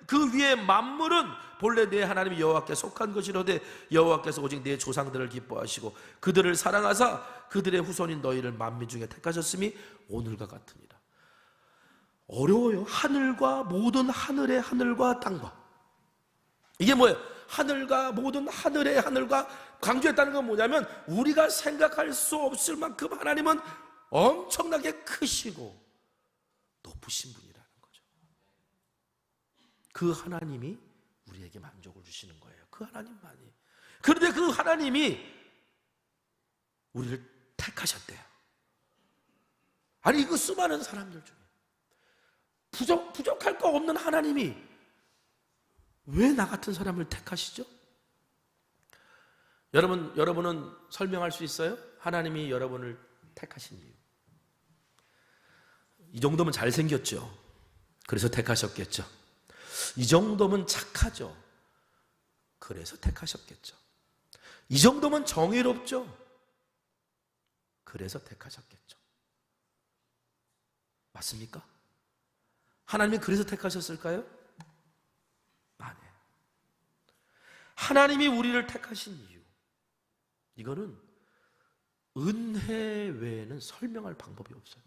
그 위의 만물은 본래 내 하나님 여호와께 속한 것이로되 여호와께서 오직 내 조상들을 기뻐하시고 그들을 사랑하사 그들의 후손인 너희를 만민 중에 택하셨음이 오늘과 같으니라. 어려워요. 하늘과 모든 하늘의 하늘과 땅과 이게 뭐예요? 하늘과 모든 하늘의 하늘과 강조했다는 건 뭐냐면 우리가 생각할 수 없을 만큼 하나님은 엄청나게 크시고 높으신 분이라는 거죠. 그 하나님이 우리에게 만족을 주시는 거예요. 그 하나님만이. 그런데 그 하나님이 우리를 택하셨대요. 아니, 그 수많은 사람들 중에 부족할 거 없는 하나님이 왜 나 같은 사람을 택하시죠? 여러분은 설명할 수 있어요? 하나님이 여러분을 택하신 이유. 이 정도면 잘생겼죠. 그래서 택하셨겠죠. 이 정도면 착하죠. 그래서 택하셨겠죠. 이 정도면 정의롭죠. 그래서 택하셨겠죠. 맞습니까? 하나님이 그래서 택하셨을까요? 아니에요. 하나님이 우리를 택하신 이유, 이거는 은혜 외에는 설명할 방법이 없어요.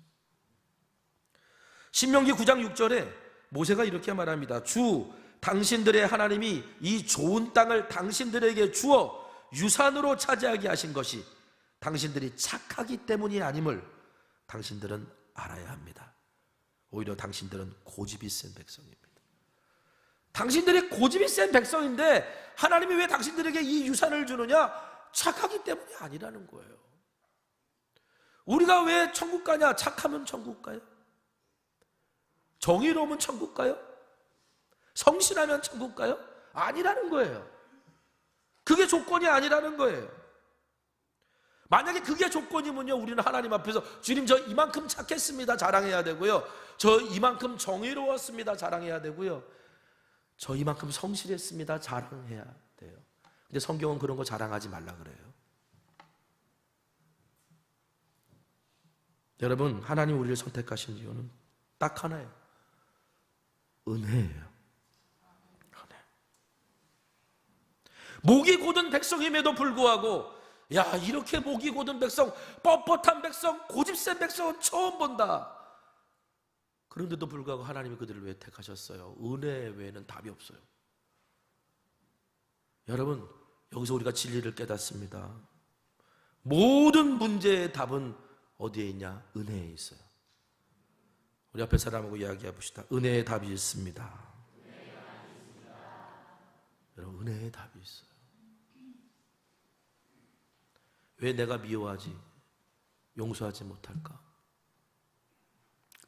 신명기 9장 6절에 모세가 이렇게 말합니다. 주 당신들의 하나님이 이 좋은 땅을 당신들에게 주어 유산으로 차지하게 하신 것이 당신들이 착하기 때문이 아님을 당신들은 알아야 합니다. 오히려 당신들은 고집이 센 백성입니다. 당신들이 고집이 센 백성인데 하나님이 왜 당신들에게 이 유산을 주느냐? 착하기 때문이 아니라는 거예요. 우리가 왜 천국 가냐? 착하면 천국 가요? 정의로우면 천국 가요? 성실하면 천국 가요? 아니라는 거예요. 그게 조건이 아니라는 거예요. 만약에 그게 조건이면요, 우리는 하나님 앞에서 주님 저 이만큼 착했습니다 자랑해야 되고요, 저 이만큼 정의로웠습니다 자랑해야 되고요, 저 이만큼 성실했습니다 자랑해야 돼요. 근데 성경은 그런 거 자랑하지 말라 그래요. 여러분, 하나님 우리를 선택하신 이유는 딱 하나예요. 은혜예요. 목이 곧은 백성임에도 불구하고, 야, 이렇게 목이 곧은 백성, 뻣뻣한 백성, 고집센 백성은 처음 본다. 그런데도 불구하고 하나님이 그들을 왜 택하셨어요? 은혜 외에는 답이 없어요. 여러분, 여기서 우리가 진리를 깨닫습니다. 모든 문제의 답은 어디에 있냐? 은혜에 있어요. 우리 앞에 사람하고 이야기해 봅시다. 은혜의 답이 있습니다. 여러분, 은혜의 답이 있어요. 왜 내가 미워하지, 용서하지 못할까?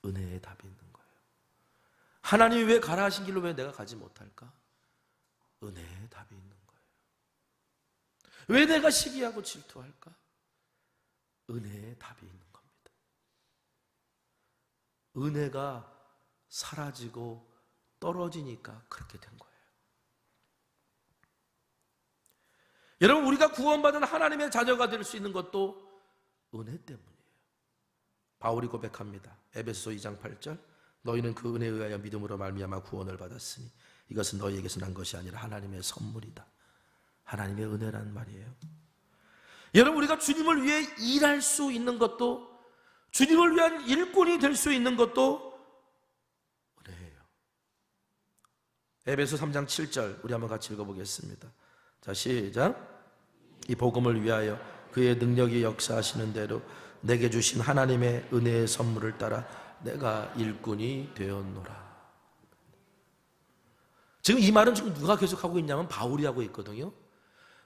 은혜의 답이 있는 거예요. 하나님이 왜 가라 하신 길로 왜 내가 가지 못할까? 은혜의 답이 있는 거예요. 왜 내가 시기하고 질투할까? 은혜의 답이 있는 겁니다. 은혜가 사라지고 떨어지니까 그렇게 된 거예요. 여러분, 우리가 구원받은 하나님의 자녀가 될 수 있는 것도 은혜 때문이에요. 바울이 고백합니다. 에베소서 2장 8절, 너희는 그 은혜에 의하여 믿음으로 말미암아 구원을 받았으니 이것은 너희에게서 난 것이 아니라 하나님의 선물이다. 하나님의 은혜란 말이에요. 여러분, 우리가 주님을 위해 일할 수 있는 것도, 주님을 위한 일꾼이 될 수 있는 것도 은혜예요. 에베소 3장 7절 우리 한번 같이 읽어보겠습니다. 자, 시작. 이 복음을 위하여 그의 능력이 역사하시는 대로 내게 주신 하나님의 은혜의 선물을 따라 내가 일꾼이 되었노라. 지금 이 말은 지금 누가 계속하고 있냐면 바울이 하고 있거든요.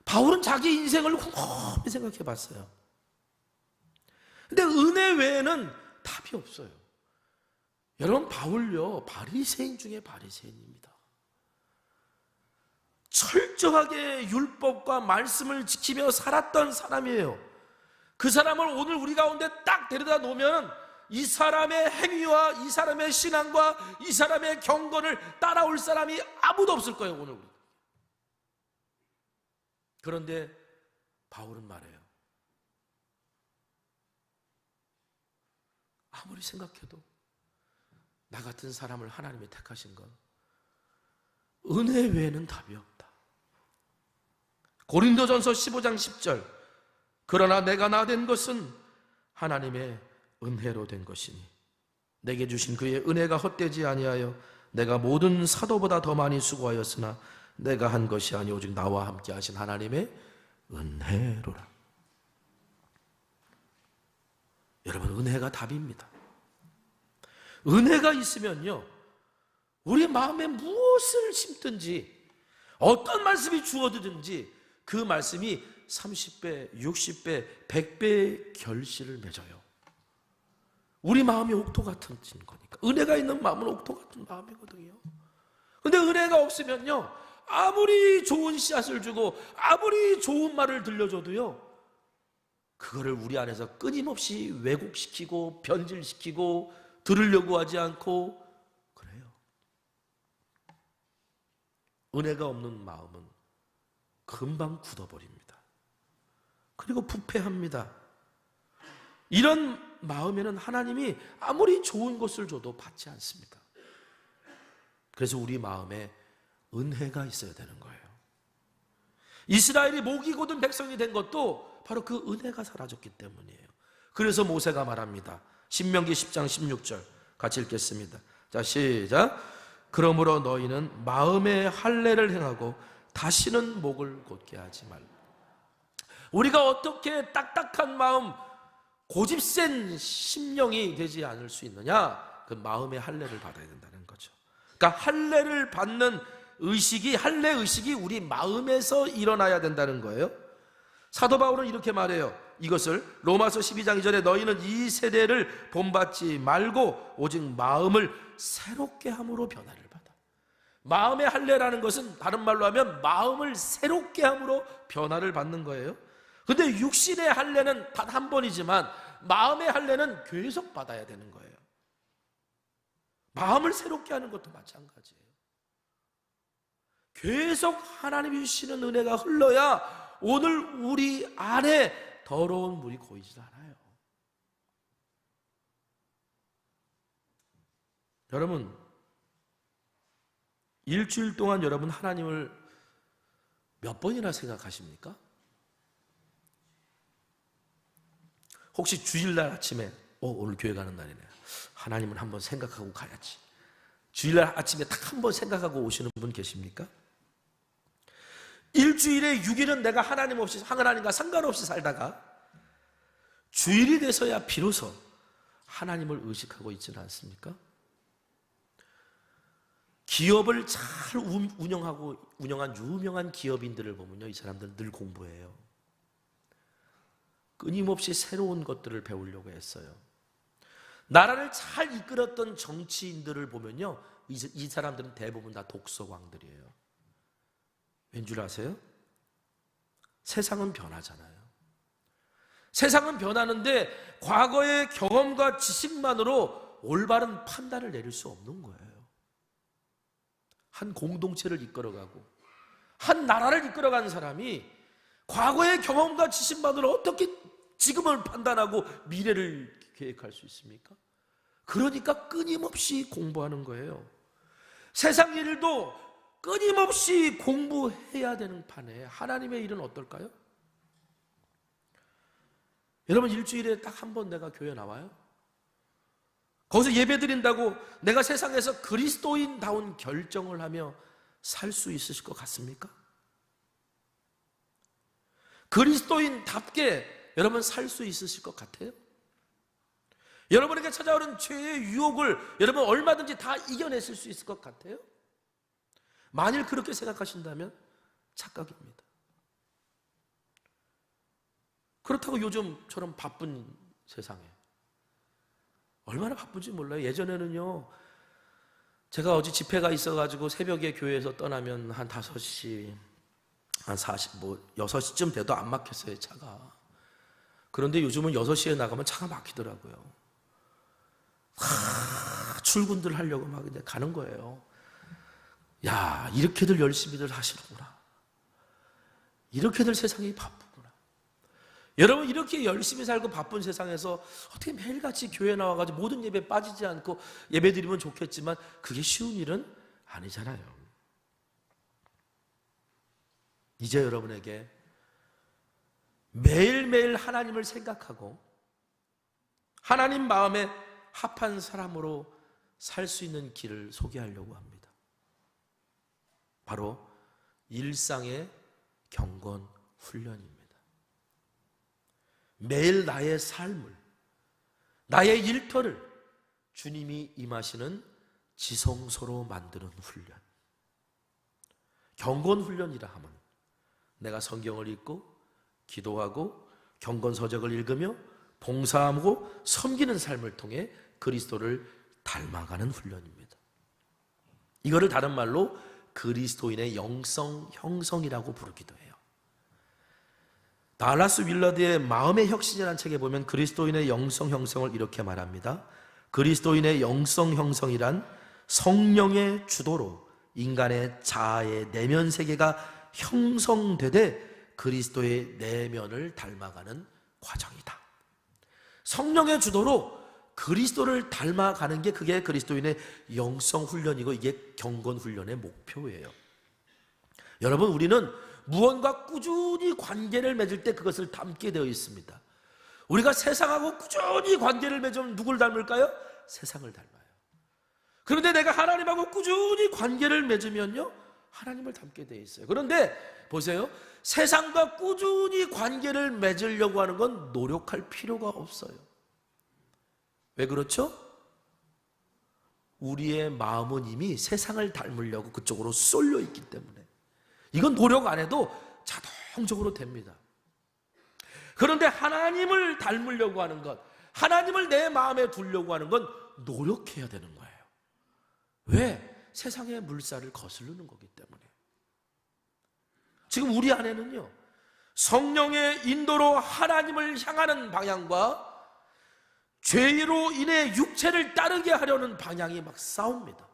바울은 자기 인생을 곰곰이 생각해 봤어요. 근데 은혜 외에는 답이 없어요. 여러분, 바울요, 바리새인 중에 바리새인입니다. 철저하게 율법과 말씀을 지키며 살았던 사람이에요. 그 사람을 오늘 우리 가운데 딱 데려다 놓으면 이 사람의 행위와 이 사람의 신앙과 이 사람의 경건을 따라올 사람이 아무도 없을 거예요, 오늘 우리. 그런데 바울은 말해요. 아무리 생각해도 나 같은 사람을 하나님이 택하신 건 은혜 외에는 답이 없다. 고린도전서 15장 10절, 그러나 내가 나 된 것은 하나님의 은혜로 된 것이니 내게 주신 그의 은혜가 헛되지 아니하여 내가 모든 사도보다 더 많이 수고하였으나 내가 한 것이 아니 오직 나와 함께 하신 하나님의 은혜로라. 여러분, 은혜가 답입니다. 은혜가 있으면요, 우리 마음에 무엇을 심든지 어떤 말씀이 주어지든지 그 말씀이 30배, 60배, 100배의 결실을 맺어요. 우리 마음이 옥토 같은 거니까. 은혜가 있는 마음은 옥토 같은 마음이거든요. 근데 은혜가 없으면요, 아무리 좋은 씨앗을 주고 아무리 좋은 말을 들려줘도요, 그거를 우리 안에서 끊임없이 왜곡시키고 변질시키고 들으려고 하지 않고 그래요. 은혜가 없는 마음은 금방 굳어버립니다. 그리고 부패합니다. 이런 마음에는 하나님이 아무리 좋은 것을 줘도 받지 않습니다. 그래서 우리 마음에 은혜가 있어야 되는 거예요. 이스라엘이 목이 곧은 백성이 된 것도 바로 그 은혜가 사라졌기 때문이에요. 그래서 모세가 말합니다. 신명기 10장 16절 같이 읽겠습니다. 자, 시작. 그러므로 너희는 마음의 할례를 행하고 다시는 목을 곧게 하지 말라. 우리가 어떻게 딱딱한 마음, 고집센 심령이 되지 않을 수 있느냐? 그 마음의 할례를 받아야 된다는 거죠. 그러니까 할례를 받는 의식이, 할례 의식이 우리 마음에서 일어나야 된다는 거예요. 사도 바울은 이렇게 말해요. 이것을 로마서 12장 2절에 너희는 이 세대를 본받지 말고 오직 마음을 새롭게 함으로 변화를 받아. 마음의 할례라는 것은 다른 말로 하면 마음을 새롭게 함으로 변화를 받는 거예요. 근데 육신의 할례는 단 한 번이지만 마음의 할례는 계속 받아야 되는 거예요. 마음을 새롭게 하는 것도 마찬가지예요. 계속 하나님이 주시는 은혜가 흘러야 오늘 우리 안에 더러운 물이 고이질 않아요. 여러분, 일주일 동안 여러분 하나님을 몇 번이나 생각하십니까? 혹시 주일날 아침에 오늘 교회 가는 날이네, 하나님을 한번 생각하고 가야지, 주일날 아침에 딱 한 번 생각하고 오시는 분 계십니까? 일주일에 6일은 내가 하나님과 상관없이 살다가 주일이 돼서야 비로소 하나님을 의식하고 있지는 않습니까? 기업을 잘 운영한 유명한 기업인들을 보면요, 이 사람들은 늘 공부해요. 끊임없이 새로운 것들을 배우려고 했어요. 나라를 잘 이끌었던 정치인들을 보면요, 이 사람들은 대부분 다 독서광들이에요. 왠 줄 아세요? 세상은 변하잖아요. 세상은 변하는데 과거의 경험과 지식만으로 올바른 판단을 내릴 수 없는 거예요. 한 공동체를 이끌어가고 한 나라를 이끌어간 사람이 과거의 경험과 지식만으로 어떻게 지금을 판단하고 미래를 계획할 수 있습니까? 그러니까 끊임없이 공부하는 거예요. 세상 일도 끊임없이 공부해야 되는 판에 하나님의 일은 어떨까요? 여러분, 일주일에 딱 한 번 내가 교회 나와요? 거기서 예배 드린다고 내가 세상에서 그리스도인다운 결정을 하며 살 수 있으실 것 같습니까? 그리스도인답게 여러분 살 수 있으실 것 같아요? 여러분에게 찾아오는 죄의 유혹을 여러분 얼마든지 다 이겨내실 수 있을 것 같아요? 만일 그렇게 생각하신다면 착각입니다. 그렇다고 요즘처럼 바쁜 세상에 얼마나 바쁜지 몰라요. 예전에는요, 제가 어제 집회가 있어가지고 새벽에 교회에서 떠나면 한 5시, 한 6시쯤 돼도 안 막혔어요, 차가. 그런데 요즘은 6시에 나가면 차가 막히더라고요. 출근들 하려고 막 이제 가는 거예요. 야, 이렇게들 열심히들 하시는구나. 이렇게들 세상이 바쁘구나. 여러분, 이렇게 열심히 살고 바쁜 세상에서 어떻게 매일같이 교회 나와가지고 모든 예배 빠지지 않고 예배 드리면 좋겠지만 그게 쉬운 일은 아니잖아요. 이제 여러분에게 매일매일 하나님을 생각하고 하나님 마음에 합한 사람으로 살 수 있는 길을 소개하려고 합니다. 바로 일상의 경건 훈련입니다. 매일 나의 삶을, 나의 일터를 주님이 임하시는 지성소로 만드는 훈련. 경건 훈련이라 하면 내가 성경을 읽고 기도하고 경건서적을 읽으며 봉사하고 섬기는 삶을 통해 그리스도를 닮아가는 훈련입니다. 이거를 다른 말로 그리스도인의 영성 형성이라고 부르기도 해요. 달라스 윌러드의 마음의 혁신이라는 책에 보면 그리스도인의 영성 형성을 이렇게 말합니다. 그리스도인의 영성 형성이란 성령의 주도로 인간의 자아의 내면 세계가 형성되되 그리스도의 내면을 닮아가는 과정이다. 성령의 주도로 그리스도를 닮아가는 게 그게 그리스도인의 영성 훈련이고 이게 경건 훈련의 목표예요. 여러분, 우리는 무언가 꾸준히 관계를 맺을 때 그것을 닮게 되어 있습니다. 우리가 세상하고 꾸준히 관계를 맺으면 누굴 닮을까요? 세상을 닮아요. 그런데 내가 하나님하고 꾸준히 관계를 맺으면요, 하나님을 닮게 되어 있어요. 그런데 보세요, 세상과 꾸준히 관계를 맺으려고 하는 건 노력할 필요가 없어요. 왜 그렇죠? 우리의 마음은 이미 세상을 닮으려고 그쪽으로 쏠려 있기 때문에 이건 노력 안 해도 자동적으로 됩니다. 그런데 하나님을 닮으려고 하는 것, 하나님을 내 마음에 두려고 하는 건 노력해야 되는 거예요. 왜? 세상의 물살을 거스르는 거기 때문에. 지금 우리 안에는요, 성령의 인도로 하나님을 향하는 방향과 죄로 인해 육체를 따르게 하려는 방향이 막 싸웁니다.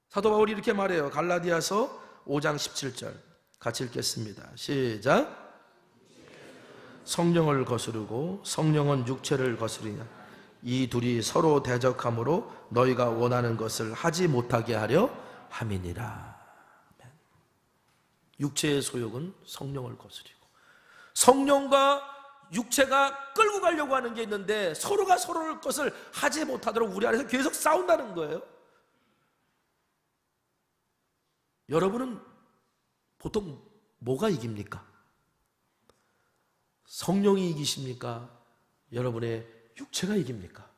사도 바울이 이렇게 말해요. 갈라디아서 5장 17절 같이 읽겠습니다. 시작. 성령을 거스르고 성령은 육체를 거스르냐, 이 둘이 서로 대적함으로 너희가 원하는 것을 하지 못하게 하려 함이니라. 육체의 소욕은 성령을 거스리고, 성령과 육체가 끌고 가려고 하는 게 있는데 서로가 서로의 것을 하지 못하도록 우리 안에서 계속 싸운다는 거예요. 여러분은 보통 뭐가 이깁니까? 성령이 이기십니까? 여러분의 육체가 이깁니까?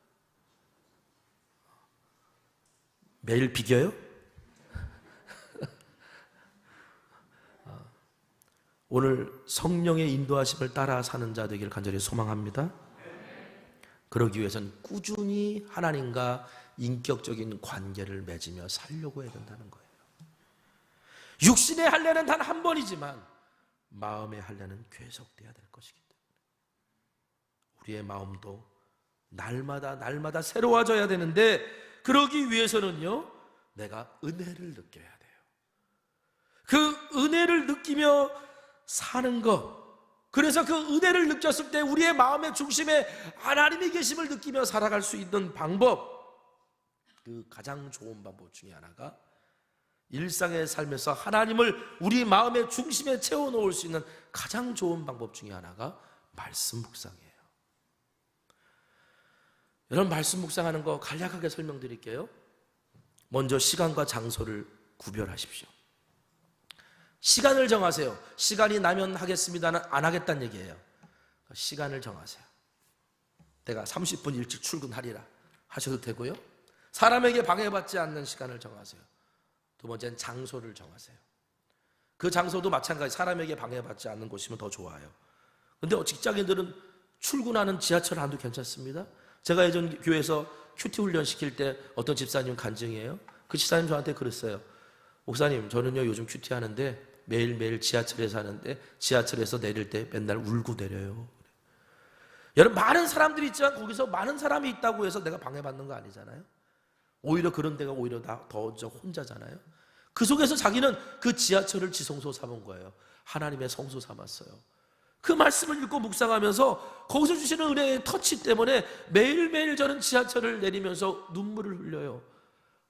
매일 비겨요? 오늘 성령의 인도하심을 따라 사는 자 되기를 간절히 소망합니다. 그러기 위해서는 꾸준히 하나님과 인격적인 관계를 맺으며 살려고 해야 된다는 거예요. 육신의 할례는 단 한 번이지만 마음의 할례는 계속돼야 될 것이기 때문에 우리의 마음도 날마다 새로워져야 되는데, 그러기 위해서는요, 내가 은혜를 느껴야 돼요. 그 은혜를 느끼며 사는 것, 그래서 그 은혜를 느꼈을 때 우리의 마음의 중심에 하나님이 계심을 느끼며 살아갈 수 있는 방법, 그 가장 좋은 방법 중에 하나가 일상의 삶에서 하나님을 우리 마음의 중심에 채워놓을 수 있는 가장 좋은 방법 중에 하나가 말씀 묵상이에요. 여러분, 말씀 묵상하는 거 간략하게 설명드릴게요. 먼저 시간과 장소를 구별하십시오. 시간을 정하세요. 시간이 나면 하겠습니다는 안 하겠다는 얘기예요. 시간을 정하세요. 내가 30분 일찍 출근하리라 하셔도 되고요. 사람에게 방해받지 않는 시간을 정하세요. 두 번째는 장소를 정하세요. 그 장소도 마찬가지, 사람에게 방해받지 않는 곳이면 더 좋아요. 근데 직장인들은 출근하는 지하철 안도 괜찮습니다. 제가 예전 교회에서 큐티 훈련 시킬 때 어떤 집사님 간증이에요. 그 집사님 저한테 그랬어요. 목사님, 저는요 요즘 큐티 하는데 매일매일 지하철에서 하는데 지하철에서 내릴 때 맨날 울고 내려요. 여러분, 많은 사람들이 있지만 거기서 많은 사람이 있다고 해서 내가 방해받는 거 아니잖아요. 오히려 그런 데가 오히려 더 혼자잖아요. 그 속에서 자기는 그 지하철을 지성소 삼은 거예요. 하나님의 성소 삼았어요. 그 말씀을 읽고 묵상하면서 거기서 주시는 은혜의 터치 때문에 매일매일 저는 지하철을 내리면서 눈물을 흘려요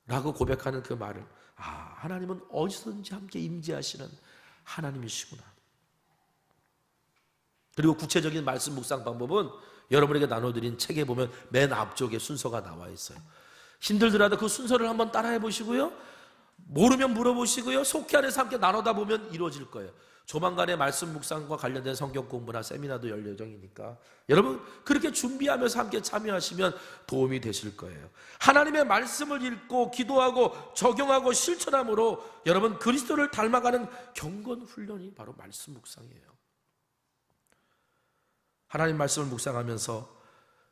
라고 고백하는 그 말을, 하나님은 어디서든지 함께 임재하시는 하나님이시구나. 그리고 구체적인 말씀 묵상 방법은 여러분에게 나눠드린 책에 보면 맨 앞쪽에 순서가 나와 있어요. 힘들더라도 그 순서를 한번 따라해 보시고요, 모르면 물어보시고요, 속히 안에서 함께 나누다 보면 이루어질 거예요. 조만간에 말씀 묵상과 관련된 성경 공부나 세미나도 열 예정이니까 여러분 그렇게 준비하면서 함께 참여하시면 도움이 되실 거예요. 하나님의 말씀을 읽고 기도하고 적용하고 실천함으로 여러분 그리스도를 닮아가는 경건 훈련이 바로 말씀 묵상이에요. 하나님 말씀을 묵상하면서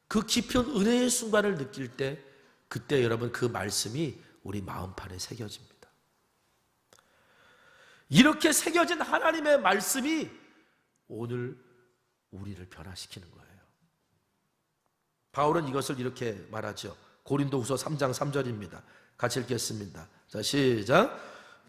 그 깊은 은혜의 순간을 느낄 때, 그때 여러분 그 말씀이 우리 마음판에 새겨집니다. 이렇게 새겨진 하나님의 말씀이 오늘 우리를 변화시키는 거예요. 바울은 이것을 이렇게 말하죠. 고린도후서 3장 3절입니다. 같이 읽겠습니다. 자, 시작.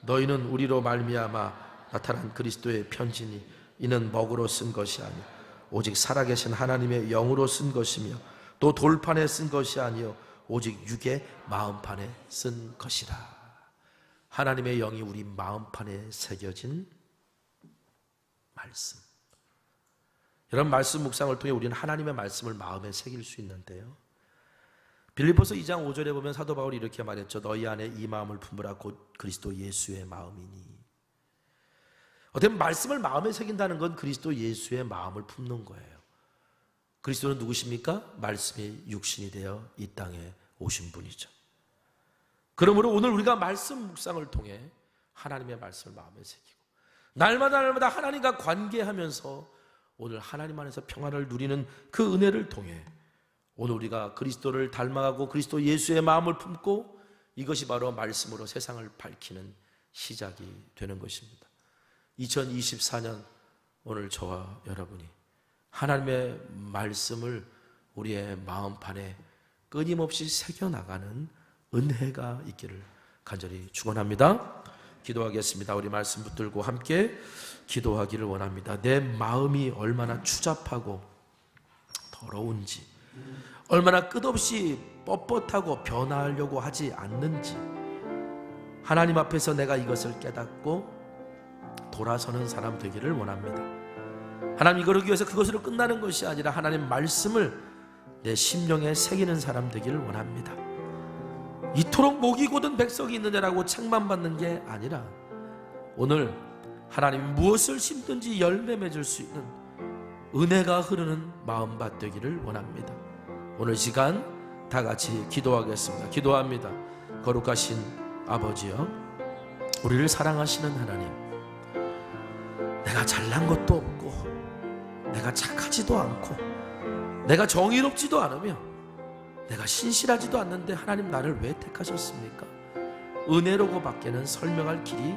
너희는 우리로 말미암아 나타난 그리스도의 편지니 이는 먹으로 쓴 것이 아니요 오직 살아계신 하나님의 영으로 쓴 것이며 또 돌판에 쓴 것이 아니요 오직 육의 마음판에 쓴 것이라. 하나님의 영이 우리 마음판에 새겨진 말씀. 여러분, 말씀 묵상을 통해 우리는 하나님의 말씀을 마음에 새길 수 있는데요, 빌립보서 2장 5절에 보면 사도 바울이 이렇게 말했죠. 너희 안에 이 마음을 품으라 곧 그리스도 예수의 마음이니. 어떻게 보면 말씀을 마음에 새긴다는 건 그리스도 예수의 마음을 품는 거예요. 그리스도는 누구십니까? 말씀이 육신이 되어 이 땅에 오신 분이죠. 그러므로 오늘 우리가 말씀 묵상을 통해 하나님의 말씀을 마음에 새기고 날마다 하나님과 관계하면서 오늘 하나님 안에서 평안을 누리는 그 은혜를 통해 오늘 우리가 그리스도를 닮아가고 그리스도 예수의 마음을 품고 이것이 바로 말씀으로 세상을 밝히는 시작이 되는 것입니다. 2024년 오늘 저와 여러분이 하나님의 말씀을 우리의 마음판에 끊임없이 새겨나가는 은혜가 있기를 간절히 축원합니다. 기도하겠습니다. 우리 말씀 붙들고 함께 기도하기를 원합니다. 내 마음이 얼마나 추잡하고 더러운지, 얼마나 끝없이 뻣뻣하고 변화하려고 하지 않는지, 하나님 앞에서 내가 이것을 깨닫고 돌아서는 사람 되기를 원합니다. 하나님 이거를 위해서 그것으로 끝나는 것이 아니라 하나님 말씀을 내 심령에 새기는 사람 되기를 원합니다. 이토록 목이 곧은 백성이 있느냐라고 책망받는 게 아니라 오늘 하나님 무엇을 심든지 열매 맺을 수 있는 은혜가 흐르는 마음밭 되기를 원합니다. 오늘 시간 다 같이 기도하겠습니다. 기도합니다. 거룩하신 아버지여, 우리를 사랑하시는 하나님, 내가 잘난 것도 없고 내가 착하지도 않고 내가 정의롭지도 않으며 내가 신실하지도 않는데 하나님 나를 왜 택하셨습니까? 은혜로고 밖에는 설명할 길이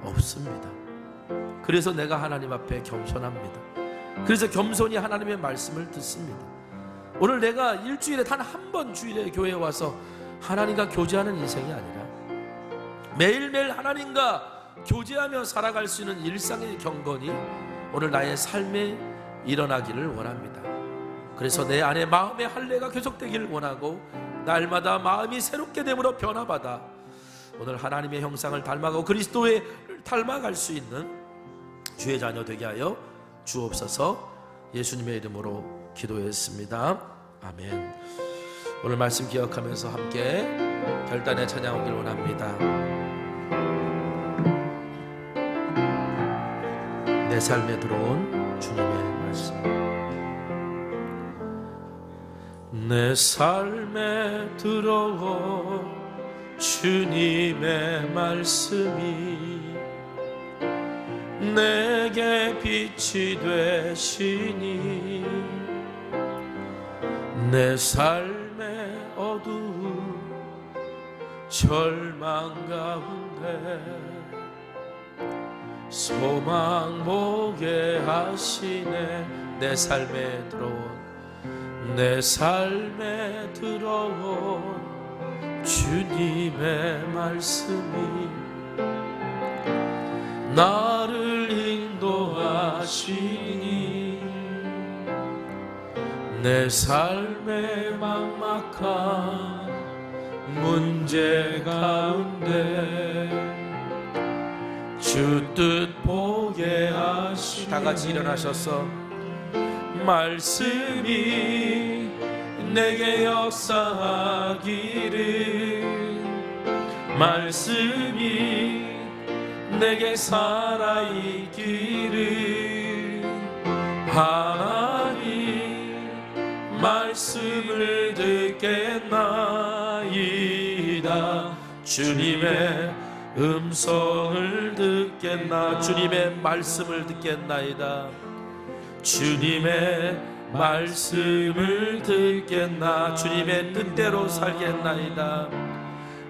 없습니다. 그래서 내가 하나님 앞에 겸손합니다. 그래서 겸손히 하나님의 말씀을 듣습니다. 오늘 내가 일주일에 단 한 번 주일에 교회에 와서 하나님과 교제하는 인생이 아니라 매일매일 하나님과 교제하며 살아갈 수 있는 일상의 경건이 오늘 나의 삶에 일어나기를 원합니다. 그래서 내 안에 마음의 할례가 계속되기를 원하고 날마다 마음이 새롭게 됨으로 변화받아 오늘 하나님의 형상을 닮아가고 그리스도를 닮아갈 수 있는 주의 자녀 되게 하여 주옵소서. 예수님의 이름으로 기도했습니다. 아멘. 오늘 말씀 기억하면서 함께 결단의 찬양 오길 원합니다. 내 삶에 들어온 주님의 말씀. 내 삶에 들어온 주님의 말씀이 내게 빛이 되시니 내 삶의 어두운 절망 가운데 소망 보게 하시네. 내 삶에 들어온 주님의 말씀이 나를 인도하시니 내 삶의 막막한 문제 가운데 주 뜻 보게 하시네. 다 같이 일어나셔서 말씀이 내게 역사하기를, 말씀이 내게 살아있기를, 하나님 말씀을 듣겠나이다. 주님의 음성을 듣겠나, 주님의 말씀을 듣겠나이다. 주님의 말씀을 듣겠나, 주님의 뜻대로 살겠나이다.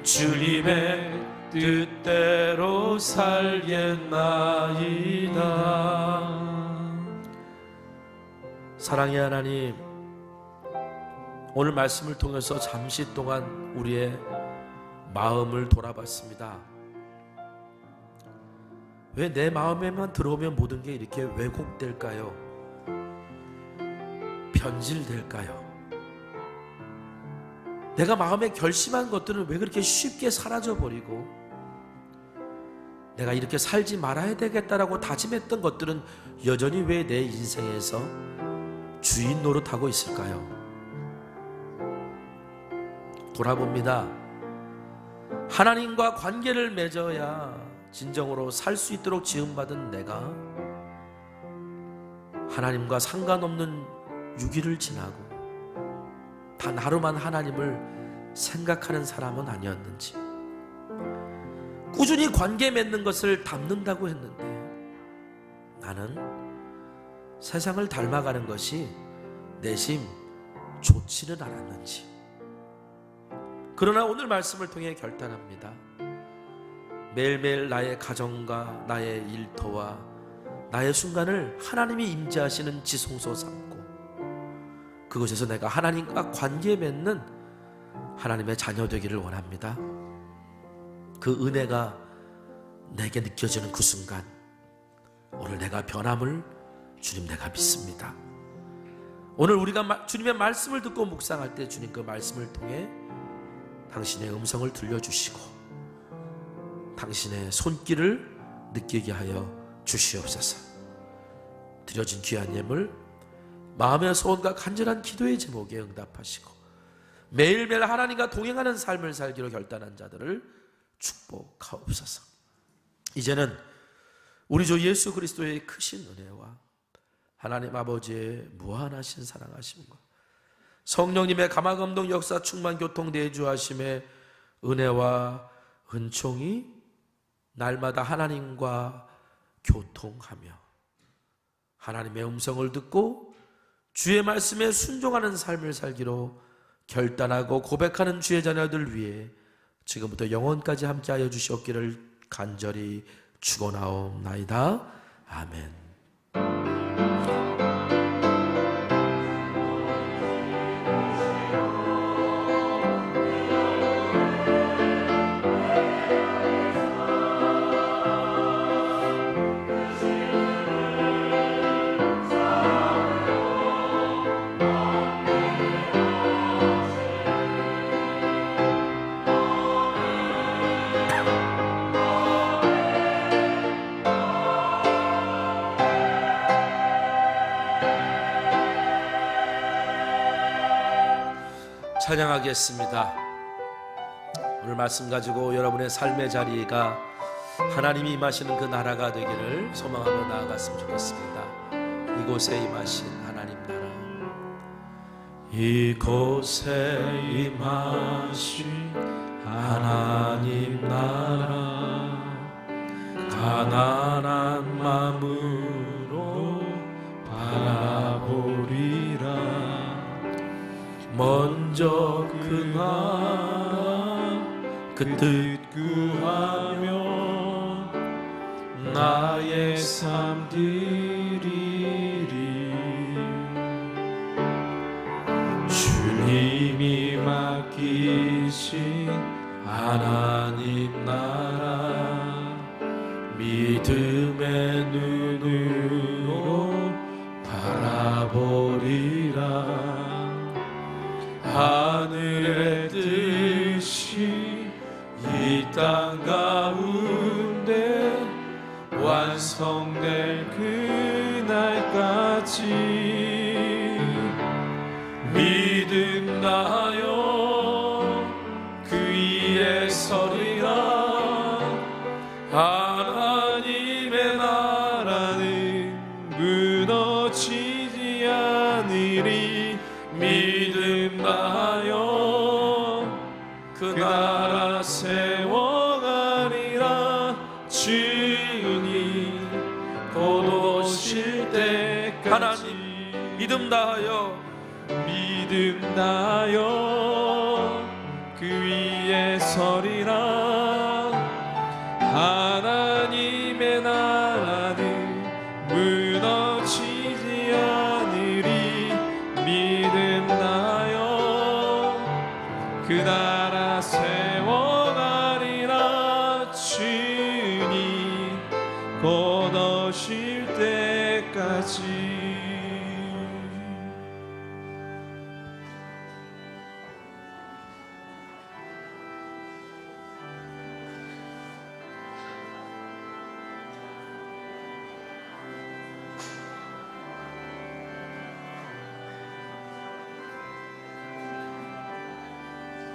주님의 뜻대로 살겠나이다. 사랑의 하나님, 오늘 말씀을 통해서 잠시 동안 우리의 마음을 돌아봤습니다. 왜 내 마음에만 들어오면 모든 게 이렇게 왜곡될까요? 변질될까요? 내가 마음에 결심한 것들은 왜 그렇게 쉽게 사라져버리고, 내가 이렇게 살지 말아야 되겠다라고 다짐했던 것들은 여전히 왜 내 인생에서 주인 노릇하고 있을까요? 돌아봅니다. 하나님과 관계를 맺어야 진정으로 살 수 있도록 지음받은 내가 하나님과 상관없는 6일을 지나고 단 하루만 하나님을 생각하는 사람은 아니었는지, 꾸준히 관계 맺는 것을 담는다고 했는데 나는 세상을 닮아가는 것이 내심 좋지는 않았는지. 그러나 오늘 말씀을 통해 결단합니다. 매일매일 나의 가정과 나의 일터와 나의 순간을 하나님이 임재하시는 지성소 삼고, 그곳에서 내가 하나님과 관계 맺는 하나님의 자녀 되기를 원합니다. 그 은혜가 내게 느껴지는 그 순간 오늘 내가 변함을 주님 내가 믿습니다. 오늘 우리가 주님의 말씀을 듣고 묵상할 때 주님 그 말씀을 통해 당신의 음성을 들려주시고 당신의 손길을 느끼게 하여 주시옵소서. 드려진 귀한 예물 마음의 소원과 간절한 기도의 제목에 응답하시고 매일매일 하나님과 동행하는 삶을 살기로 결단한 자들을 축복하옵소서. 이제는 우리 주 예수 그리스도의 크신 은혜와 하나님 아버지의 무한하신 사랑하심과 성령님의 감화감동 역사 충만 교통 내주하심의 은혜와 은총이 날마다 하나님과 교통하며 하나님의 음성을 듣고 주의 말씀에 순종하는 삶을 살기로 결단하고 고백하는 주의 자녀들 위해 지금부터 영원까지 함께하여 주시옵기를 간절히 축원하옵나이다. 아멘. 찬양하겠습니다. 오늘 말씀 가지고 여러분의 삶의 자리가 하나님이 임하시는 그 나라가 되기를 소망하며 나아갔으면 좋겠습니다. 이곳에 임하신 하나님 나라, 이곳에 임하신 하나님 나라, 가난한 마음으로 바라보리라. 먼저 그 나라 그 뜻 구하며 나의 삶 드리리. 주님이 맡기신 하나님 나라, 믿음의 눈으로 바라보리라. 하늘의 뜻이 이 땅 가운데 완성될 그날까지 믿음 다하여 그 위에 서리라. 하나님의 나라는 무너지지 않으리. 믿음 다하여 그 나라 세워가리라. 주님 곧 오실 때까지 하나님 믿음 다하여 그 위에 서리라. 하나님